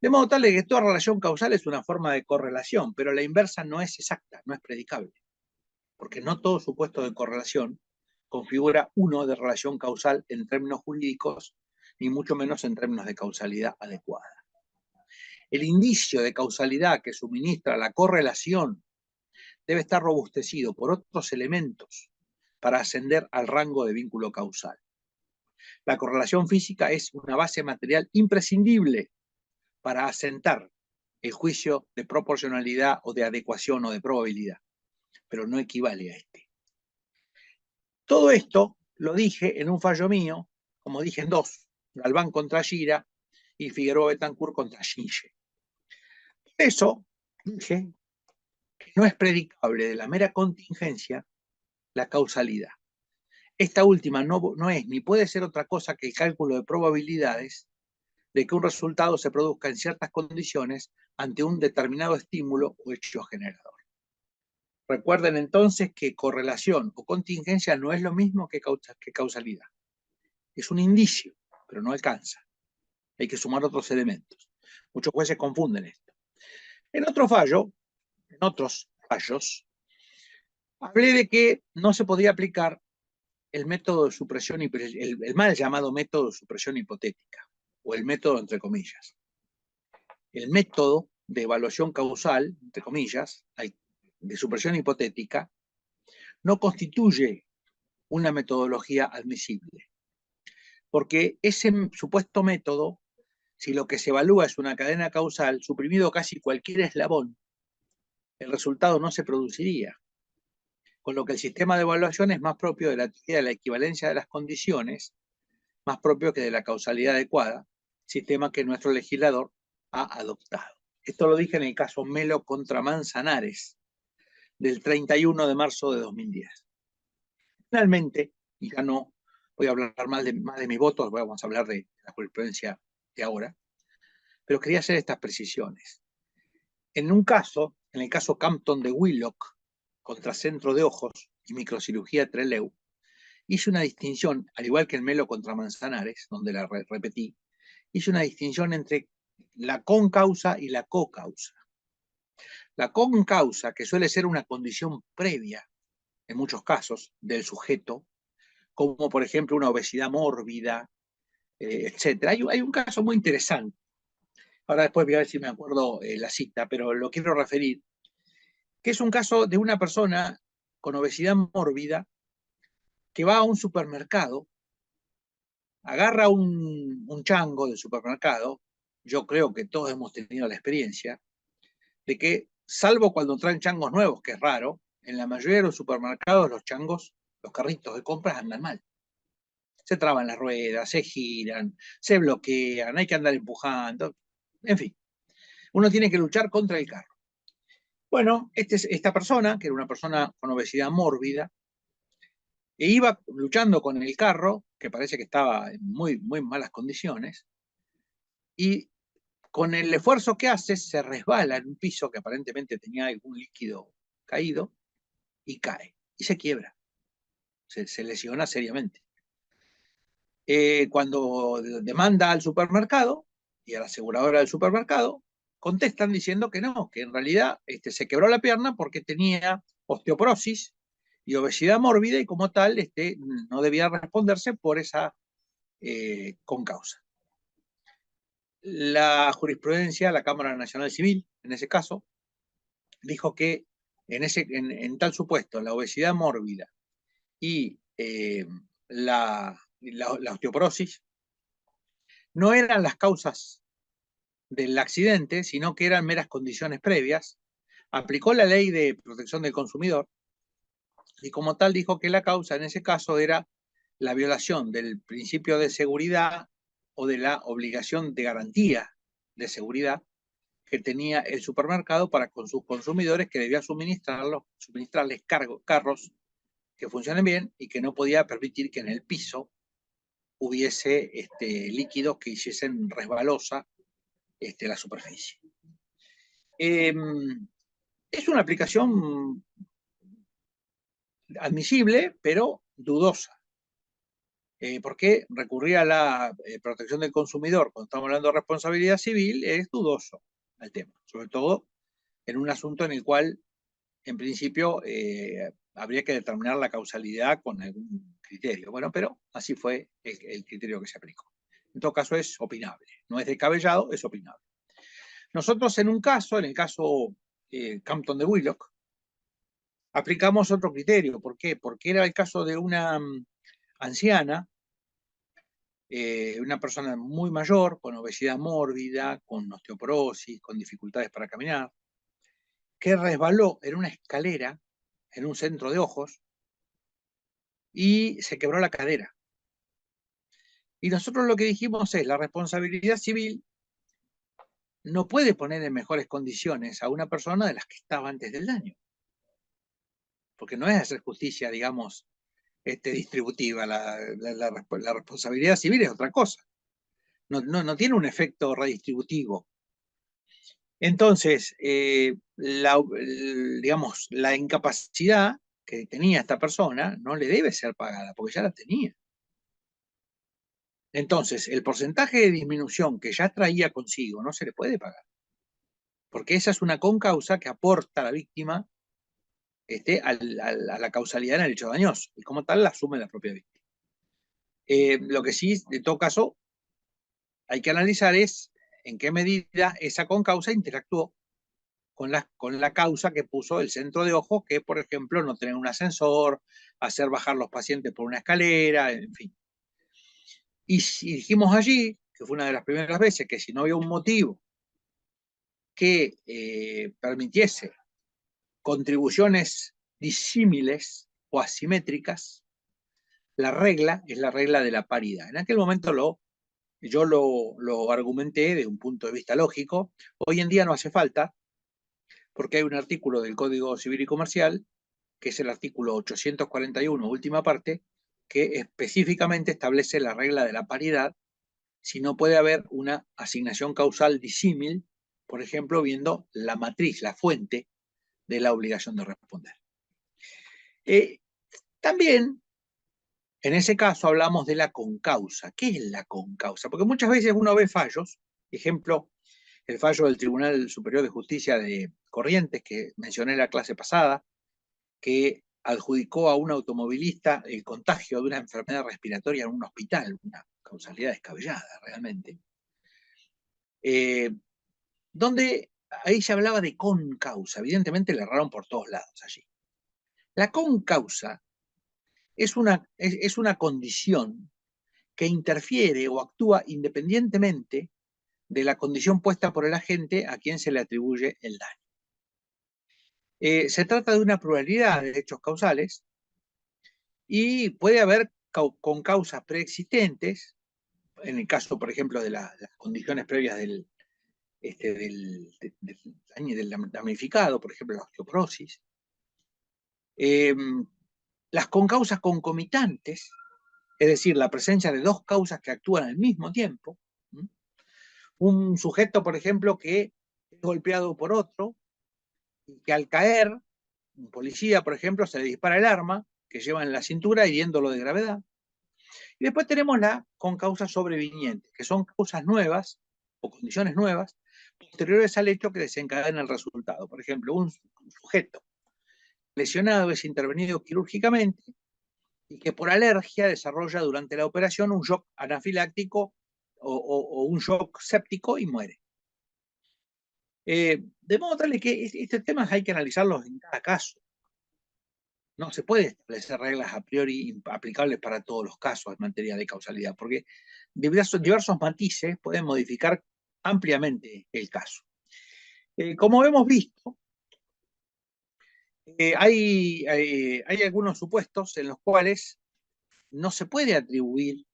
De modo tal que toda relación causal es una forma de correlación, pero la inversa no es exacta, no es predicable, porque no todo supuesto de correlación configura uno de relación causal en términos jurídicos, ni mucho menos en términos de causalidad adecuada. El indicio de causalidad que suministra la correlación debe estar robustecido por otros elementos para ascender al rango de vínculo causal. La correlación física es una base material imprescindible para asentar el juicio de proporcionalidad o de adecuación o de probabilidad, pero no equivale a este. Todo esto lo dije en un fallo mío, como dije en dos, Galván contra Gira y Figueroa Betancourt contra Ginge. Por eso dije que no es predicable de la mera contingencia la causalidad. Esta última no es ni puede ser otra cosa que el cálculo de probabilidades de que un resultado se produzca en ciertas condiciones ante un determinado estímulo o hecho generador. Recuerden entonces que correlación o contingencia no es lo mismo que causalidad. Es un indicio, pero no alcanza. Hay que sumar otros elementos. Muchos jueces confunden esto. En otros fallos, hablé de que no se podía aplicar el método de supresión, el mal llamado método de supresión hipotética, o el método entre comillas. El método de evaluación causal, entre comillas, de supresión hipotética, no constituye una metodología admisible. Porque ese supuesto método, si lo que se evalúa es una cadena causal, suprimido casi cualquier eslabón, el resultado no se produciría. Con lo que el sistema de evaluación es más propio de la teoría de la equivalencia de las condiciones, más propio que de la causalidad adecuada, sistema que nuestro legislador ha adoptado. Esto lo dije en el caso Melo contra Manzanares, del 31 de marzo de 2010. Finalmente, y ya no voy a hablar más de mis votos, vamos a hablar de la jurisprudencia de ahora, pero quería hacer estas precisiones. En el caso Campton de Willock, contra Centro de Ojos y Microcirugía Trelew, hice una distinción, al igual que en Melo contra Manzanares, donde la repetí, hice una distinción entre la concausa y la cocausa. La concausa, que suele ser una condición previa, en muchos casos, del sujeto, como por ejemplo una obesidad mórbida, etc. Hay un caso muy interesante. Ahora después voy a ver si me acuerdo la cita, pero lo quiero referir, que es un caso de una persona con obesidad mórbida que va a un supermercado, agarra un chango del supermercado. Yo creo que todos hemos tenido la experiencia de que, salvo cuando traen changos nuevos, que es raro, en la mayoría de los supermercados los changos, los carritos de compras andan mal. Se traban las ruedas, se giran, se bloquean, hay que andar empujando, en fin. Uno tiene que luchar contra el carro. Bueno, esta persona, que era una persona con obesidad mórbida, e iba luchando con el carro, que parece que estaba en muy malas condiciones, y con el esfuerzo que hace se resbala en un piso que aparentemente tenía algún líquido caído y cae, y se quiebra, se lesiona seriamente. Cuando demanda al supermercado y a la aseguradora del supermercado, contestan diciendo que no, que en realidad se quebró la pierna porque tenía osteoporosis y obesidad mórbida y como tal no debía responderse por esa concausa. La jurisprudencia, la Cámara Nacional Civil, en ese caso, dijo que en tal supuesto, la obesidad mórbida y la osteoporosis no eran las causas del accidente, sino que eran meras condiciones previas. Aplicó la ley de protección del consumidor y como tal dijo que la causa en ese caso era la violación del principio de seguridad o de la obligación de garantía de seguridad que tenía el supermercado para con sus consumidores, que debía suministrarles carros que funcionen bien y que no podía permitir que en el piso hubiese líquidos que hiciesen resbalosa la superficie. Es una aplicación admisible, pero dudosa. Porque recurrir a la protección del consumidor cuando estamos hablando de responsabilidad civil es dudoso el tema, sobre todo en un asunto en el cual, en principio, habría que determinar la causalidad con algún criterio. Bueno, pero así fue el criterio que se aplicó. En todo caso es opinable, no es descabellado, es opinable. Nosotros en un caso, en el caso Campton de Willock, aplicamos otro criterio. ¿Por qué? Porque era el caso de una anciana, una persona muy mayor, con obesidad mórbida, con osteoporosis, con dificultades para caminar, que resbaló en una escalera en un centro de ojos y se quebró la cadera. Y nosotros lo que dijimos es, la responsabilidad civil no puede poner en mejores condiciones a una persona de las que estaba antes del daño. Porque no es hacer justicia, digamos, distributiva. La responsabilidad civil es otra cosa. No tiene un efecto redistributivo. Entonces, digamos, la incapacidad que tenía esta persona no le debe ser pagada, porque ya la tenía. Entonces, el porcentaje de disminución que ya traía consigo no se le puede pagar, porque esa es una concausa que aporta a la víctima a la causalidad en el hecho dañoso, y como tal la asume la propia víctima. Lo que sí, en todo caso, hay que analizar es en qué medida esa concausa interactuó con la causa que puso el centro de ojos, que por ejemplo no tener un ascensor, hacer bajar los pacientes por una escalera, en fin. Y si dijimos allí, que fue una de las primeras veces, que si no había un motivo que permitiese contribuciones disímiles o asimétricas, la regla es la regla de la paridad. En aquel momento yo lo argumenté desde un punto de vista lógico. Hoy en día no hace falta, porque hay un artículo del Código Civil y Comercial, que es el artículo 841, última parte, que específicamente establece la regla de la paridad si no puede haber una asignación causal disímil, por ejemplo, viendo la matriz, la fuente de la obligación de responder. También, en ese caso, hablamos de la concausa. ¿Qué es la concausa? Porque muchas veces uno ve fallos, ejemplo, el fallo del Tribunal Superior de Justicia de Corrientes, que mencioné en la clase pasada, que adjudicó a un automovilista el contagio de una enfermedad respiratoria en un hospital, una causalidad descabellada realmente, donde ahí se hablaba de concausa. Evidentemente le erraron por todos lados allí. La concausa es una condición que interfiere o actúa independientemente de la condición puesta por el agente a quien se le atribuye el daño. Se trata de una pluralidad de hechos causales y puede haber concausas preexistentes, en el caso, por ejemplo, de las condiciones previas del damnificado, por ejemplo, la osteoporosis. Las concausas concomitantes, es decir, la presencia de dos causas que actúan al mismo tiempo. Un sujeto, por ejemplo, que es golpeado por otro, y que al caer, un policía, por ejemplo, se le dispara el arma que lleva en la cintura hiriéndolo de gravedad. Y después tenemos la concausa sobreviniente, que son causas nuevas o condiciones nuevas posteriores al hecho que desencadena el resultado. Por ejemplo, un sujeto lesionado es intervenido quirúrgicamente y que por alergia desarrolla durante la operación un shock anafiláctico o un shock séptico y muere. De modo tal que estos temas hay que analizarlos en cada caso. No se puede establecer reglas a priori aplicables para todos los casos en materia de causalidad, porque diversos matices pueden modificar ampliamente el caso. Como hemos visto, hay algunos supuestos en los cuales no se puede atribuir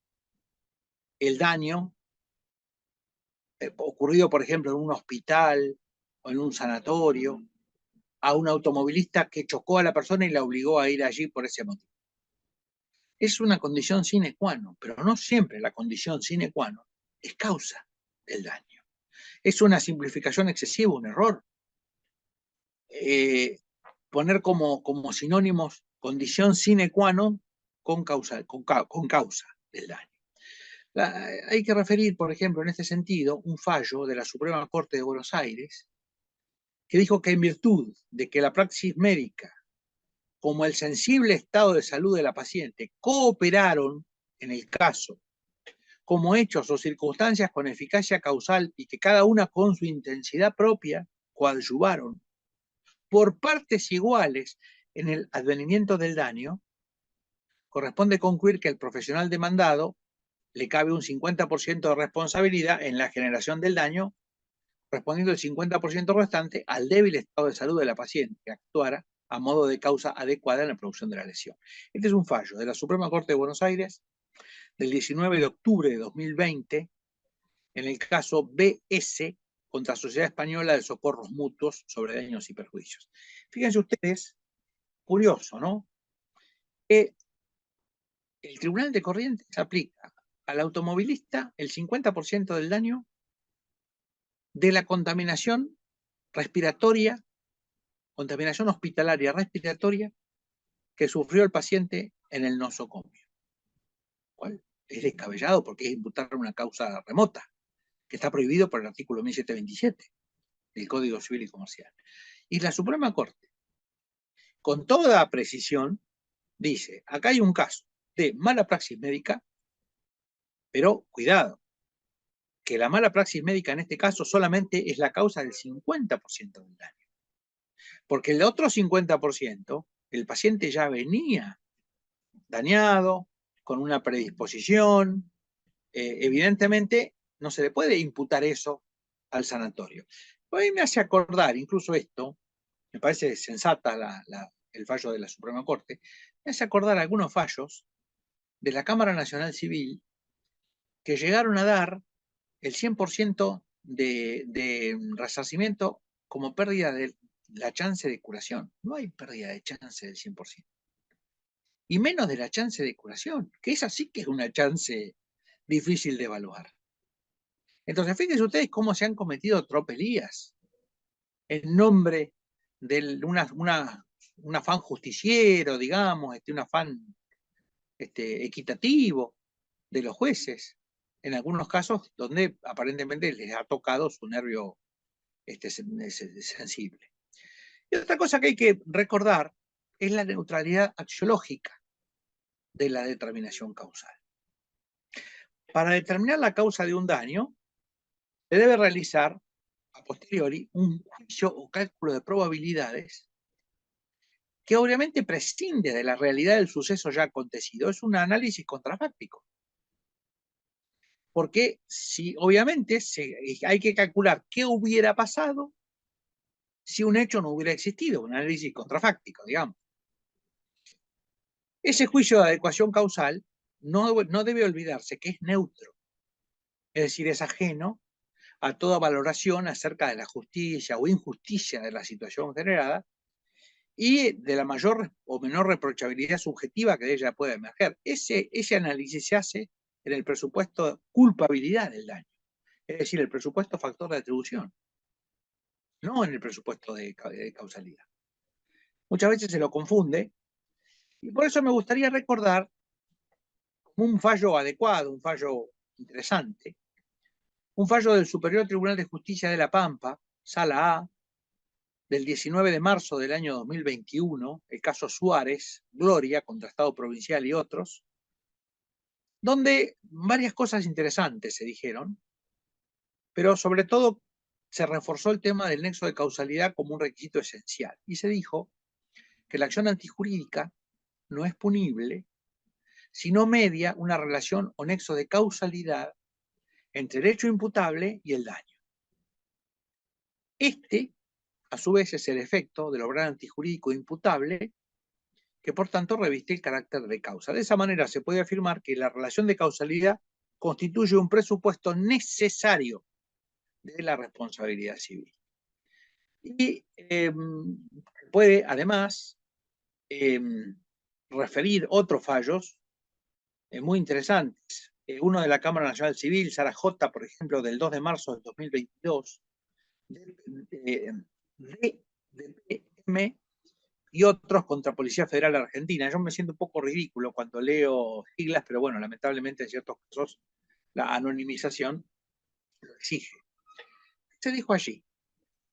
el daño ocurrido, por ejemplo, en un hospital o en un sanatorio, a un automovilista que chocó a la persona y la obligó a ir allí por ese motivo. Es una condición sine qua non, pero no siempre la condición sine qua non es causa del daño. Es una simplificación excesiva, un error. Poner como sinónimos condición sine qua non con causa. del daño. Hay que referir, por ejemplo, en este sentido, un fallo de la Suprema Corte de Buenos Aires que dijo que en virtud de que la praxis médica, como el sensible estado de salud de la paciente, cooperaron en el caso como hechos o circunstancias con eficacia causal y que cada una con su intensidad propia coadyuvaron por partes iguales en el advenimiento del daño, corresponde concluir que el profesional demandado le cabe un 50% de responsabilidad en la generación del daño, respondiendo el 50% restante al débil estado de salud de la paciente que actuara a modo de causa adecuada en la producción de la lesión. Este es un fallo de la Suprema Corte de Buenos Aires del 19 de octubre de 2020 en el caso BS contra Sociedad Española de Socorros Mutuos sobre Daños y Perjuicios. Fíjense ustedes, curioso, ¿no? Que el Tribunal de Corrientes aplica al automovilista el 50% del daño de la contaminación respiratoria, contaminación hospitalaria respiratoria que sufrió el paciente en el nosocomio. ¿Cuál? Es descabellado porque es imputar una causa remota, que está prohibido por el artículo 1727 del Código Civil y Comercial. Y la Suprema Corte, con toda precisión, dice, acá hay un caso de mala praxis médica, pero cuidado, que la mala praxis médica en este caso solamente es la causa del 50% del daño. Porque el otro 50%, el paciente ya venía dañado, con una predisposición, evidentemente no se le puede imputar eso al sanatorio. A mí me hace acordar, incluso esto, me parece sensata el fallo de la Suprema Corte, me hace acordar algunos fallos de la Cámara Nacional Civil que llegaron a dar el 100% de resarcimiento como pérdida de la chance de curación. No hay pérdida de chance del 100%. Y menos de la chance de curación, que esa sí que es una chance difícil de evaluar. Entonces, fíjense ustedes cómo se han cometido tropelías en nombre de un afán justiciero, digamos, un afán equitativo de los jueces, en algunos casos donde aparentemente les ha tocado su nervio sensible. Y otra cosa que hay que recordar es la neutralidad axiológica de la determinación causal. Para determinar la causa de un daño, se debe realizar a posteriori un juicio o cálculo de probabilidades que obviamente prescinde de la realidad del suceso ya acontecido. Es un análisis contrafáctico. Porque si obviamente hay que calcular qué hubiera pasado si un hecho no hubiera existido, un análisis contrafáctico, digamos. Ese juicio de adecuación causal no debe olvidarse que es neutro, es decir, es ajeno a toda valoración acerca de la justicia o injusticia de la situación generada y de la mayor o menor reprochabilidad subjetiva que de ella pueda emerger. Ese análisis se hace en el presupuesto de culpabilidad del daño, es decir, el presupuesto factor de atribución, no en el presupuesto de causalidad. Muchas veces se lo confunde, y por eso me gustaría recordar un fallo adecuado, un fallo interesante, un fallo del Superior Tribunal de Justicia de La Pampa, Sala A, del 19 de marzo del año 2021, el caso Suárez, Gloria, contra Estado Provincial y otros, donde varias cosas interesantes se dijeron, pero sobre todo se reforzó el tema del nexo de causalidad como un requisito esencial. Y se dijo que la acción antijurídica no es punible si no media una relación o nexo de causalidad entre el hecho imputable y el daño. Este, a su vez, es el efecto del obrar antijurídico imputable, que por tanto reviste el carácter de causa. De esa manera se puede afirmar que la relación de causalidad constituye un presupuesto necesario de la responsabilidad civil. Y puede además referir otros fallos muy interesantes. Uno de la Cámara Nacional Civil, Sara J., por ejemplo, del 2 de marzo del 2022, DPM y otros contra Policía Federal Argentina. Yo me siento un poco ridículo cuando leo siglas, pero bueno, lamentablemente en ciertos casos la anonimización lo exige. Se dijo allí,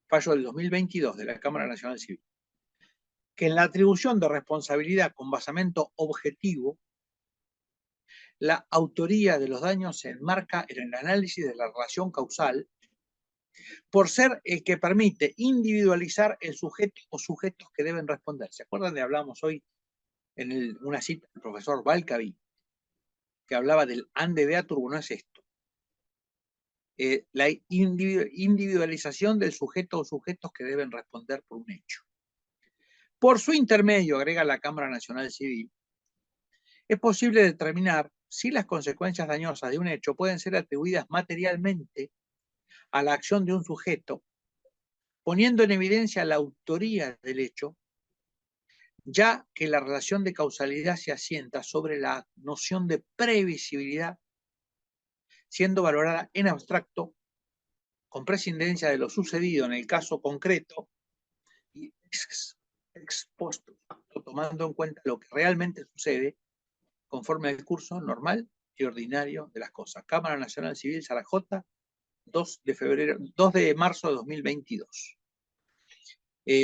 fallo del 2022 de la Cámara Nacional Civil, que en la atribución de responsabilidad con basamento objetivo, la autoría de los daños se enmarca en el análisis de la relación causal por ser el que permite individualizar el sujeto o sujetos que deben responder. ¿Se acuerdan de hablamos hoy en una cita del profesor Balcaví, que hablaba del ande beatur? No es esto. La individualización del sujeto o sujetos que deben responder por un hecho. Por su intermedio, agrega la Cámara Nacional Civil, es posible determinar si las consecuencias dañosas de un hecho pueden ser atribuidas materialmente a la acción de un sujeto, poniendo en evidencia la autoría del hecho, ya que la relación de causalidad se asienta sobre la noción de previsibilidad, siendo valorada en abstracto, con prescindencia de lo sucedido en el caso concreto y expuesto, tomando en cuenta lo que realmente sucede conforme al curso normal y ordinario de las cosas. Cámara Nacional Civil Sarajota, 2 de marzo de 2022.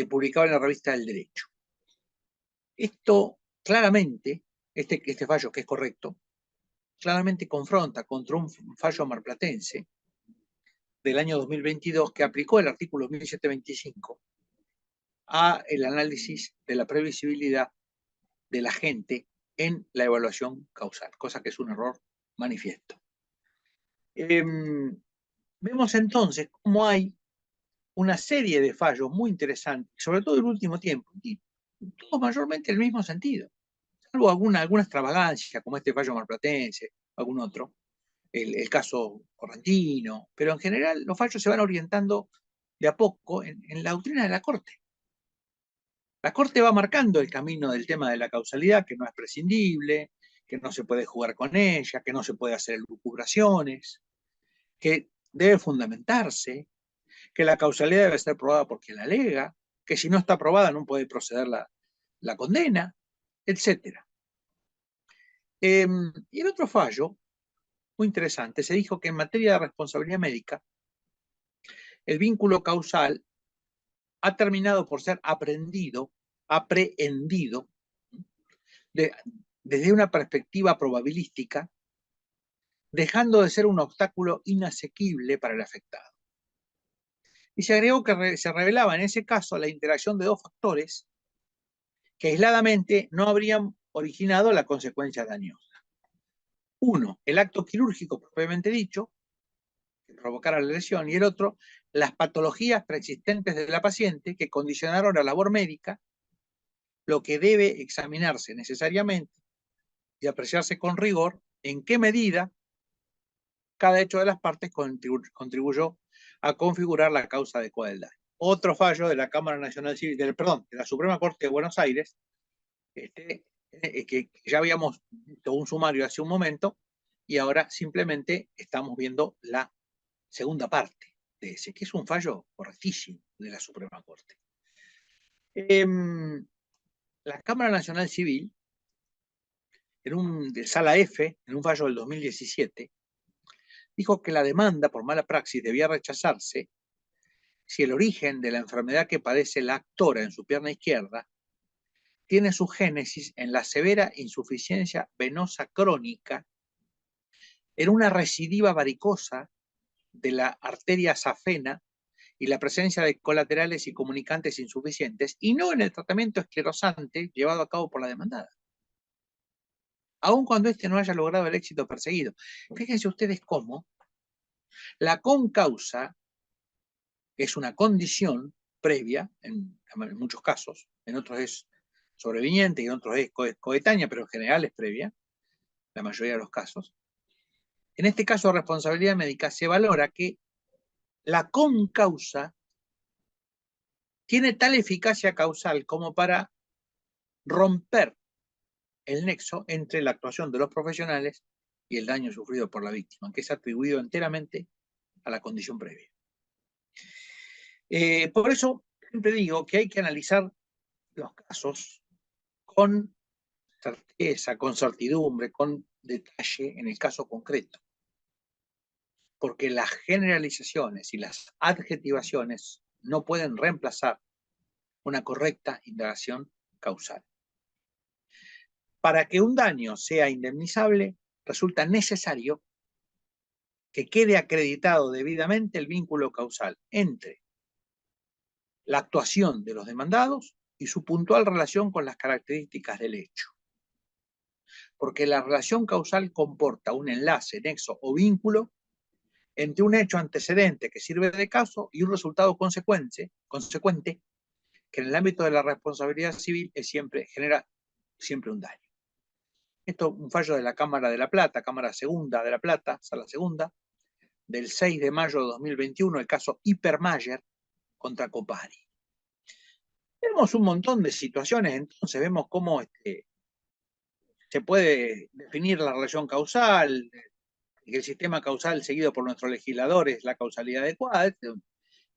Publicado en la revista del Derecho. Esto claramente, este fallo que es correcto, claramente confronta contra un fallo marplatense del año 2022 que aplicó el artículo 1725 a el análisis de la previsibilidad de la gente en la evaluación causal, cosa que es un error manifiesto. Vemos entonces cómo hay una serie de fallos muy interesantes, sobre todo en el último tiempo, y todos mayormente en el mismo sentido, salvo alguna extravagancia, como este fallo marplatense, algún otro, el caso correntino, pero en general los fallos se van orientando de a poco en la doctrina de la Corte. La Corte va marcando el camino del tema de la causalidad, que no es prescindible, que no se puede jugar con ella, que no se puede hacer elucubraciones, que debe fundamentarse, que la causalidad debe ser probada por quien la alega, que si no está probada no puede proceder la condena, etc. Y el otro fallo, muy interesante, se dijo que en materia de responsabilidad médica, el vínculo causal ha terminado por ser aprehendido desde una perspectiva probabilística, dejando de ser un obstáculo inasequible para el afectado. Y se agregó que se revelaba en ese caso la interacción de dos factores que aisladamente no habrían originado la consecuencia dañosa. Uno, el acto quirúrgico propiamente dicho, que provocara la lesión, y el otro, las patologías preexistentes de la paciente que condicionaron la labor médica, lo que debe examinarse necesariamente y apreciarse con rigor en qué medida cada hecho de las partes contribuyó a configurar la causa adecuada del daño. Otro fallo de la Cámara Nacional Civil, de la Suprema Corte de Buenos Aires, que ya habíamos visto un sumario hace un momento, y ahora simplemente estamos viendo la segunda parte de ese, que es un fallo correctísimo de la Suprema Corte. La Cámara Nacional Civil, de Sala F, en un fallo del 2017, dijo que la demanda por mala praxis debía rechazarse si el origen de la enfermedad que padece la actora en su pierna izquierda tiene su génesis en la severa insuficiencia venosa crónica, en una recidiva varicosa de la arteria safena y la presencia de colaterales y comunicantes insuficientes, y no en el tratamiento esclerosante llevado a cabo por la demandada, aun cuando éste no haya logrado el éxito perseguido. Fíjense ustedes cómo la concausa es una condición previa, en muchos casos, en otros es sobreviniente y en otros es coetánea, pero en general es previa, la mayoría de los casos. En este caso de responsabilidad médica se valora que la concausa tiene tal eficacia causal como para romper el nexo entre la actuación de los profesionales y el daño sufrido por la víctima, que es atribuido enteramente a la condición previa. Por eso siempre digo que hay que analizar los casos con certeza, con certidumbre, con detalle en el caso concreto. Porque las generalizaciones y las adjetivaciones no pueden reemplazar una correcta indagación causal. Para que un daño sea indemnizable, resulta necesario que quede acreditado debidamente el vínculo causal entre la actuación de los demandados y su puntual relación con las características del hecho. Porque la relación causal comporta un enlace, nexo o vínculo entre un hecho antecedente que sirve de caso y un resultado consecuente que en el ámbito de la responsabilidad civil genera siempre un daño. Esto es un fallo de la Cámara de La Plata, Cámara Segunda de La Plata, Sala Segunda, del 6 de mayo de 2021, el caso Hypermayer contra Copari. Tenemos un montón de situaciones, entonces vemos cómo se puede definir la relación causal, que el sistema causal seguido por nuestros legisladores es la causalidad adecuada, pero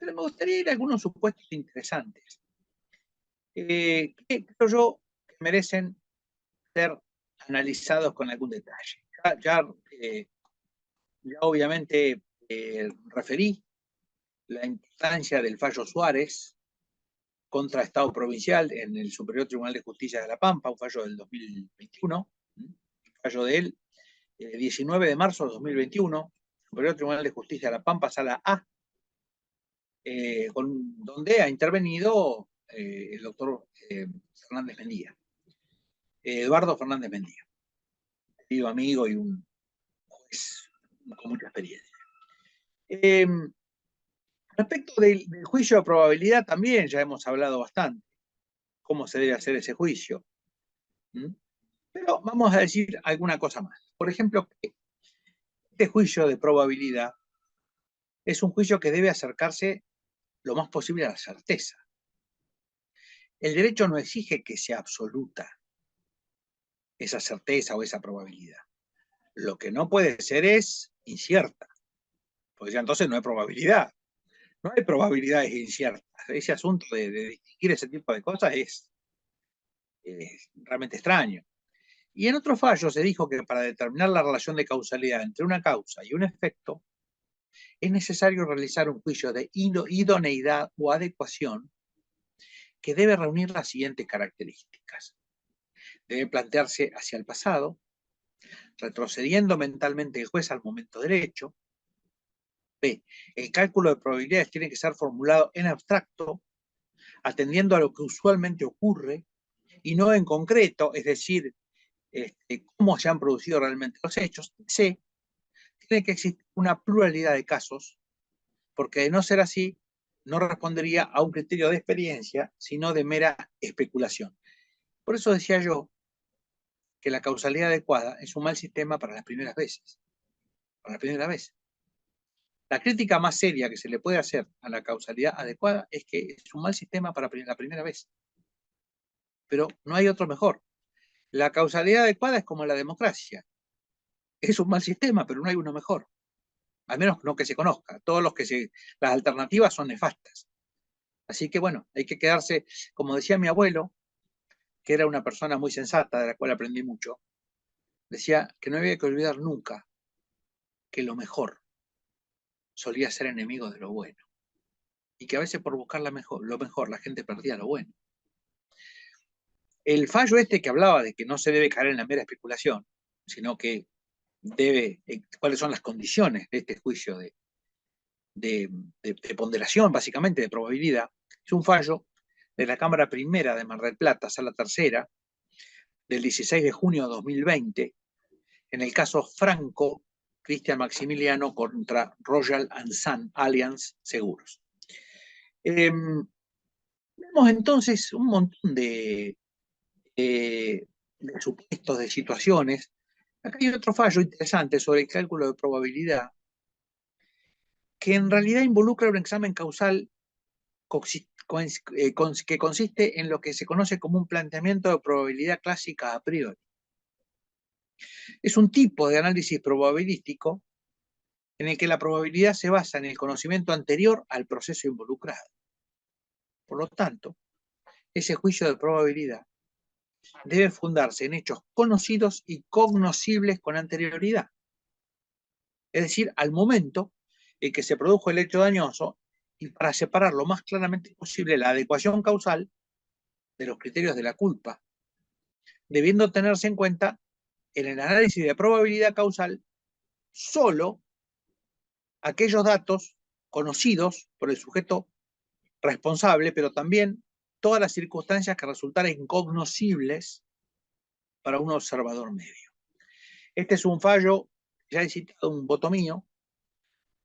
me gustaría ir a algunos supuestos interesantes que creo yo que merecen ser analizados con algún detalle. Ya obviamente referí la importancia del fallo Suárez contra Estado Provincial en el Superior Tribunal de Justicia de La Pampa, un fallo del 2021, fallo de él, 19 de marzo de 2021, Superior Tribunal de Justicia de La Pampa, Sala A, donde ha intervenido el doctor Fernández Mendía, Eduardo Fernández Mendía, querido amigo y un juez con mucha experiencia. Respecto del juicio de probabilidad también ya hemos hablado bastante, cómo se debe hacer ese juicio. Pero vamos a decir alguna cosa más. Por ejemplo, este juicio de probabilidad es un juicio que debe acercarse lo más posible a la certeza. El derecho no exige que sea absoluta esa certeza o esa probabilidad. Lo que no puede ser es incierta, porque ya entonces no hay probabilidad. No hay probabilidades inciertas. Ese asunto de distinguir ese tipo de cosas es realmente extraño. Y en otro fallo se dijo que para determinar la relación de causalidad entre una causa y un efecto, es necesario realizar un juicio de idoneidad o adecuación que debe reunir las siguientes características. Debe plantearse hacia el pasado, retrocediendo mentalmente el juez al momento del hecho. B. El cálculo de probabilidades tiene que ser formulado en abstracto, atendiendo a lo que usualmente ocurre y no en concreto, es decir, cómo se han producido realmente los hechos. C. Tiene que existir una pluralidad de casos, porque de no ser así, no respondería a un criterio de experiencia, sino de mera especulación. Por eso decía yo que la causalidad adecuada es un mal sistema para las primeras veces. Para la primera vez. La crítica más seria que se le puede hacer a la causalidad adecuada es que es un mal sistema para la primera vez. Pero no hay otro mejor. La causalidad adecuada es como la democracia. Es un mal sistema, pero no hay uno mejor. Al menos no que se conozca. Las alternativas son nefastas. Así que bueno, hay que quedarse, como decía mi abuelo, que era una persona muy sensata, de la cual aprendí mucho, decía que no había que olvidar nunca que lo mejor solía ser enemigo de lo bueno. Y que a veces por buscar lo mejor, la gente perdía lo bueno. El fallo que hablaba de que no se debe caer en la mera especulación, sino que cuáles son las condiciones de este juicio de ponderación, básicamente, de probabilidad, es un fallo de la Cámara Primera de Mar del Plata, Sala Tercera, del 16 de junio de 2020, en el caso Franco, Cristian Maximiliano contra Royal & Sun Allianz Seguros. Vemos entonces un montón de supuestos, de situaciones. Acá hay otro fallo interesante sobre el cálculo de probabilidad, que en realidad involucra un examen causal que consiste en lo que se conoce como un planteamiento de probabilidad clásica a priori. Es un tipo de análisis probabilístico en el que la probabilidad se basa en el conocimiento anterior al proceso involucrado. Por lo tanto, ese juicio de probabilidad debe fundarse en hechos conocidos y cognoscibles con anterioridad. Es decir, al momento en que se produjo el hecho dañoso, y para separar lo más claramente posible la adecuación causal de los criterios de la culpa, debiendo tenerse en cuenta en el análisis de probabilidad causal solo aquellos datos conocidos por el sujeto responsable, pero también todas las circunstancias que resultaran incognoscibles para un observador medio. Este es un fallo, ya he citado un voto mío,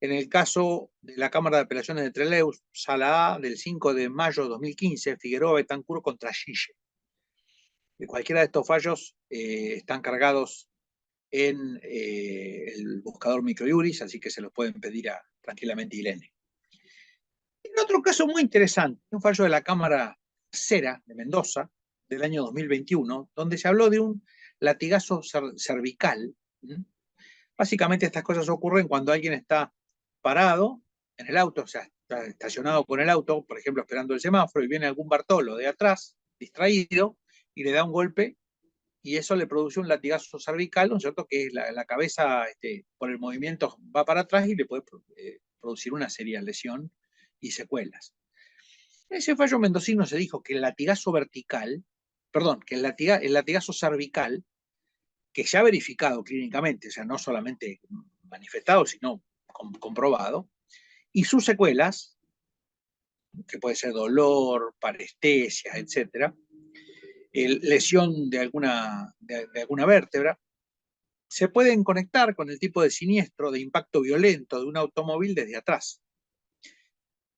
en el caso de la Cámara de Apelaciones de Trelew, Sala A, del 5 de mayo de 2015, Figueroa Betancur contra Gille. Cualquiera de estos fallos están cargados en el buscador Microjuris, así que se los pueden pedir tranquilamente a Ilene. En otro caso muy interesante, un fallo de la Cámara Cera de Mendoza, del año 2021, donde se habló de un latigazo cervical. Básicamente estas cosas ocurren cuando alguien está parado en el auto, o sea, está estacionado con el auto, por ejemplo, esperando el semáforo, y viene algún Bartolo de atrás, distraído, y le da un golpe, y eso le produce un latigazo cervical, ¿no es cierto? Que la cabeza, por el movimiento, va para atrás y le puede producir una seria lesión y secuelas. En ese fallo mendocino se dijo que el latigazo vertical, perdón, que el latigazo cervical, que se ha verificado clínicamente, o sea, no solamente manifestado, sino comprobado, y sus secuelas, que puede ser dolor, parestesia, etcétera, lesión de alguna vértebra, se pueden conectar con el tipo de siniestro de impacto violento de un automóvil desde atrás.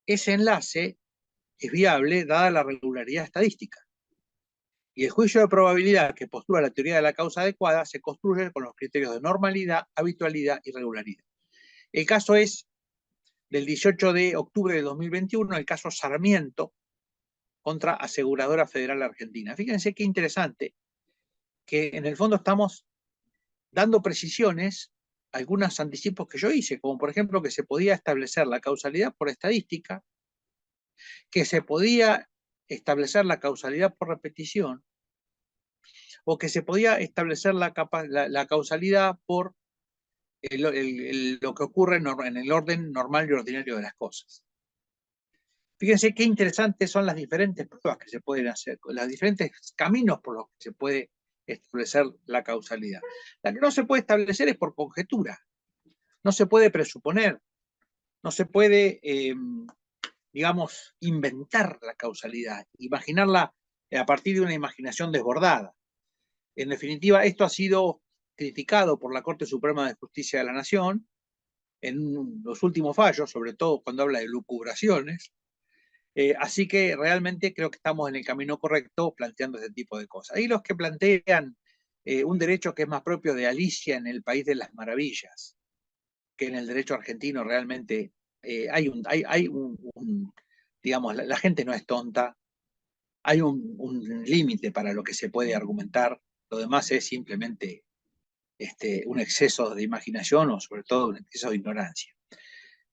Ese enlace es viable dada la regularidad estadística. Y el juicio de probabilidad que postula la teoría de la causa adecuada se construye con los criterios de normalidad, habitualidad y regularidad. El caso es del 18 de octubre de 2021, el caso Sarmiento contra Aseguradora Federal Argentina. Fíjense qué interesante, que en el fondo estamos dando precisiones a algunos anticipos que yo hice, como por ejemplo que se podía establecer la causalidad por estadística, que se podía establecer la causalidad por repetición, o que se podía establecer la causalidad por lo que ocurre en el orden normal y ordinario de las cosas. Fíjense qué interesantes son las diferentes pruebas que se pueden hacer, los diferentes caminos por los que se puede establecer la causalidad. La que no se puede establecer es por conjetura, no se puede presuponer, no se puede, digamos, inventar la causalidad, imaginarla a partir de una imaginación desbordada. En definitiva, esto ha sido criticado por la Corte Suprema de Justicia de la Nación en los últimos fallos, sobre todo cuando habla de lucubraciones. Así que realmente creo que estamos en el camino correcto planteando ese tipo de cosas. Y los que plantean un derecho que es más propio de Alicia en el País de las Maravillas, que en el derecho argentino realmente hay digamos, la gente no es tonta, hay un límite para lo que se puede argumentar, lo demás es simplemente un exceso de imaginación o sobre todo un exceso de ignorancia.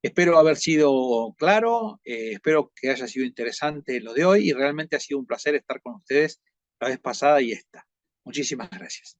Espero haber sido claro, espero que haya sido interesante lo de hoy y realmente ha sido un placer estar con ustedes la vez pasada y esta. Muchísimas gracias.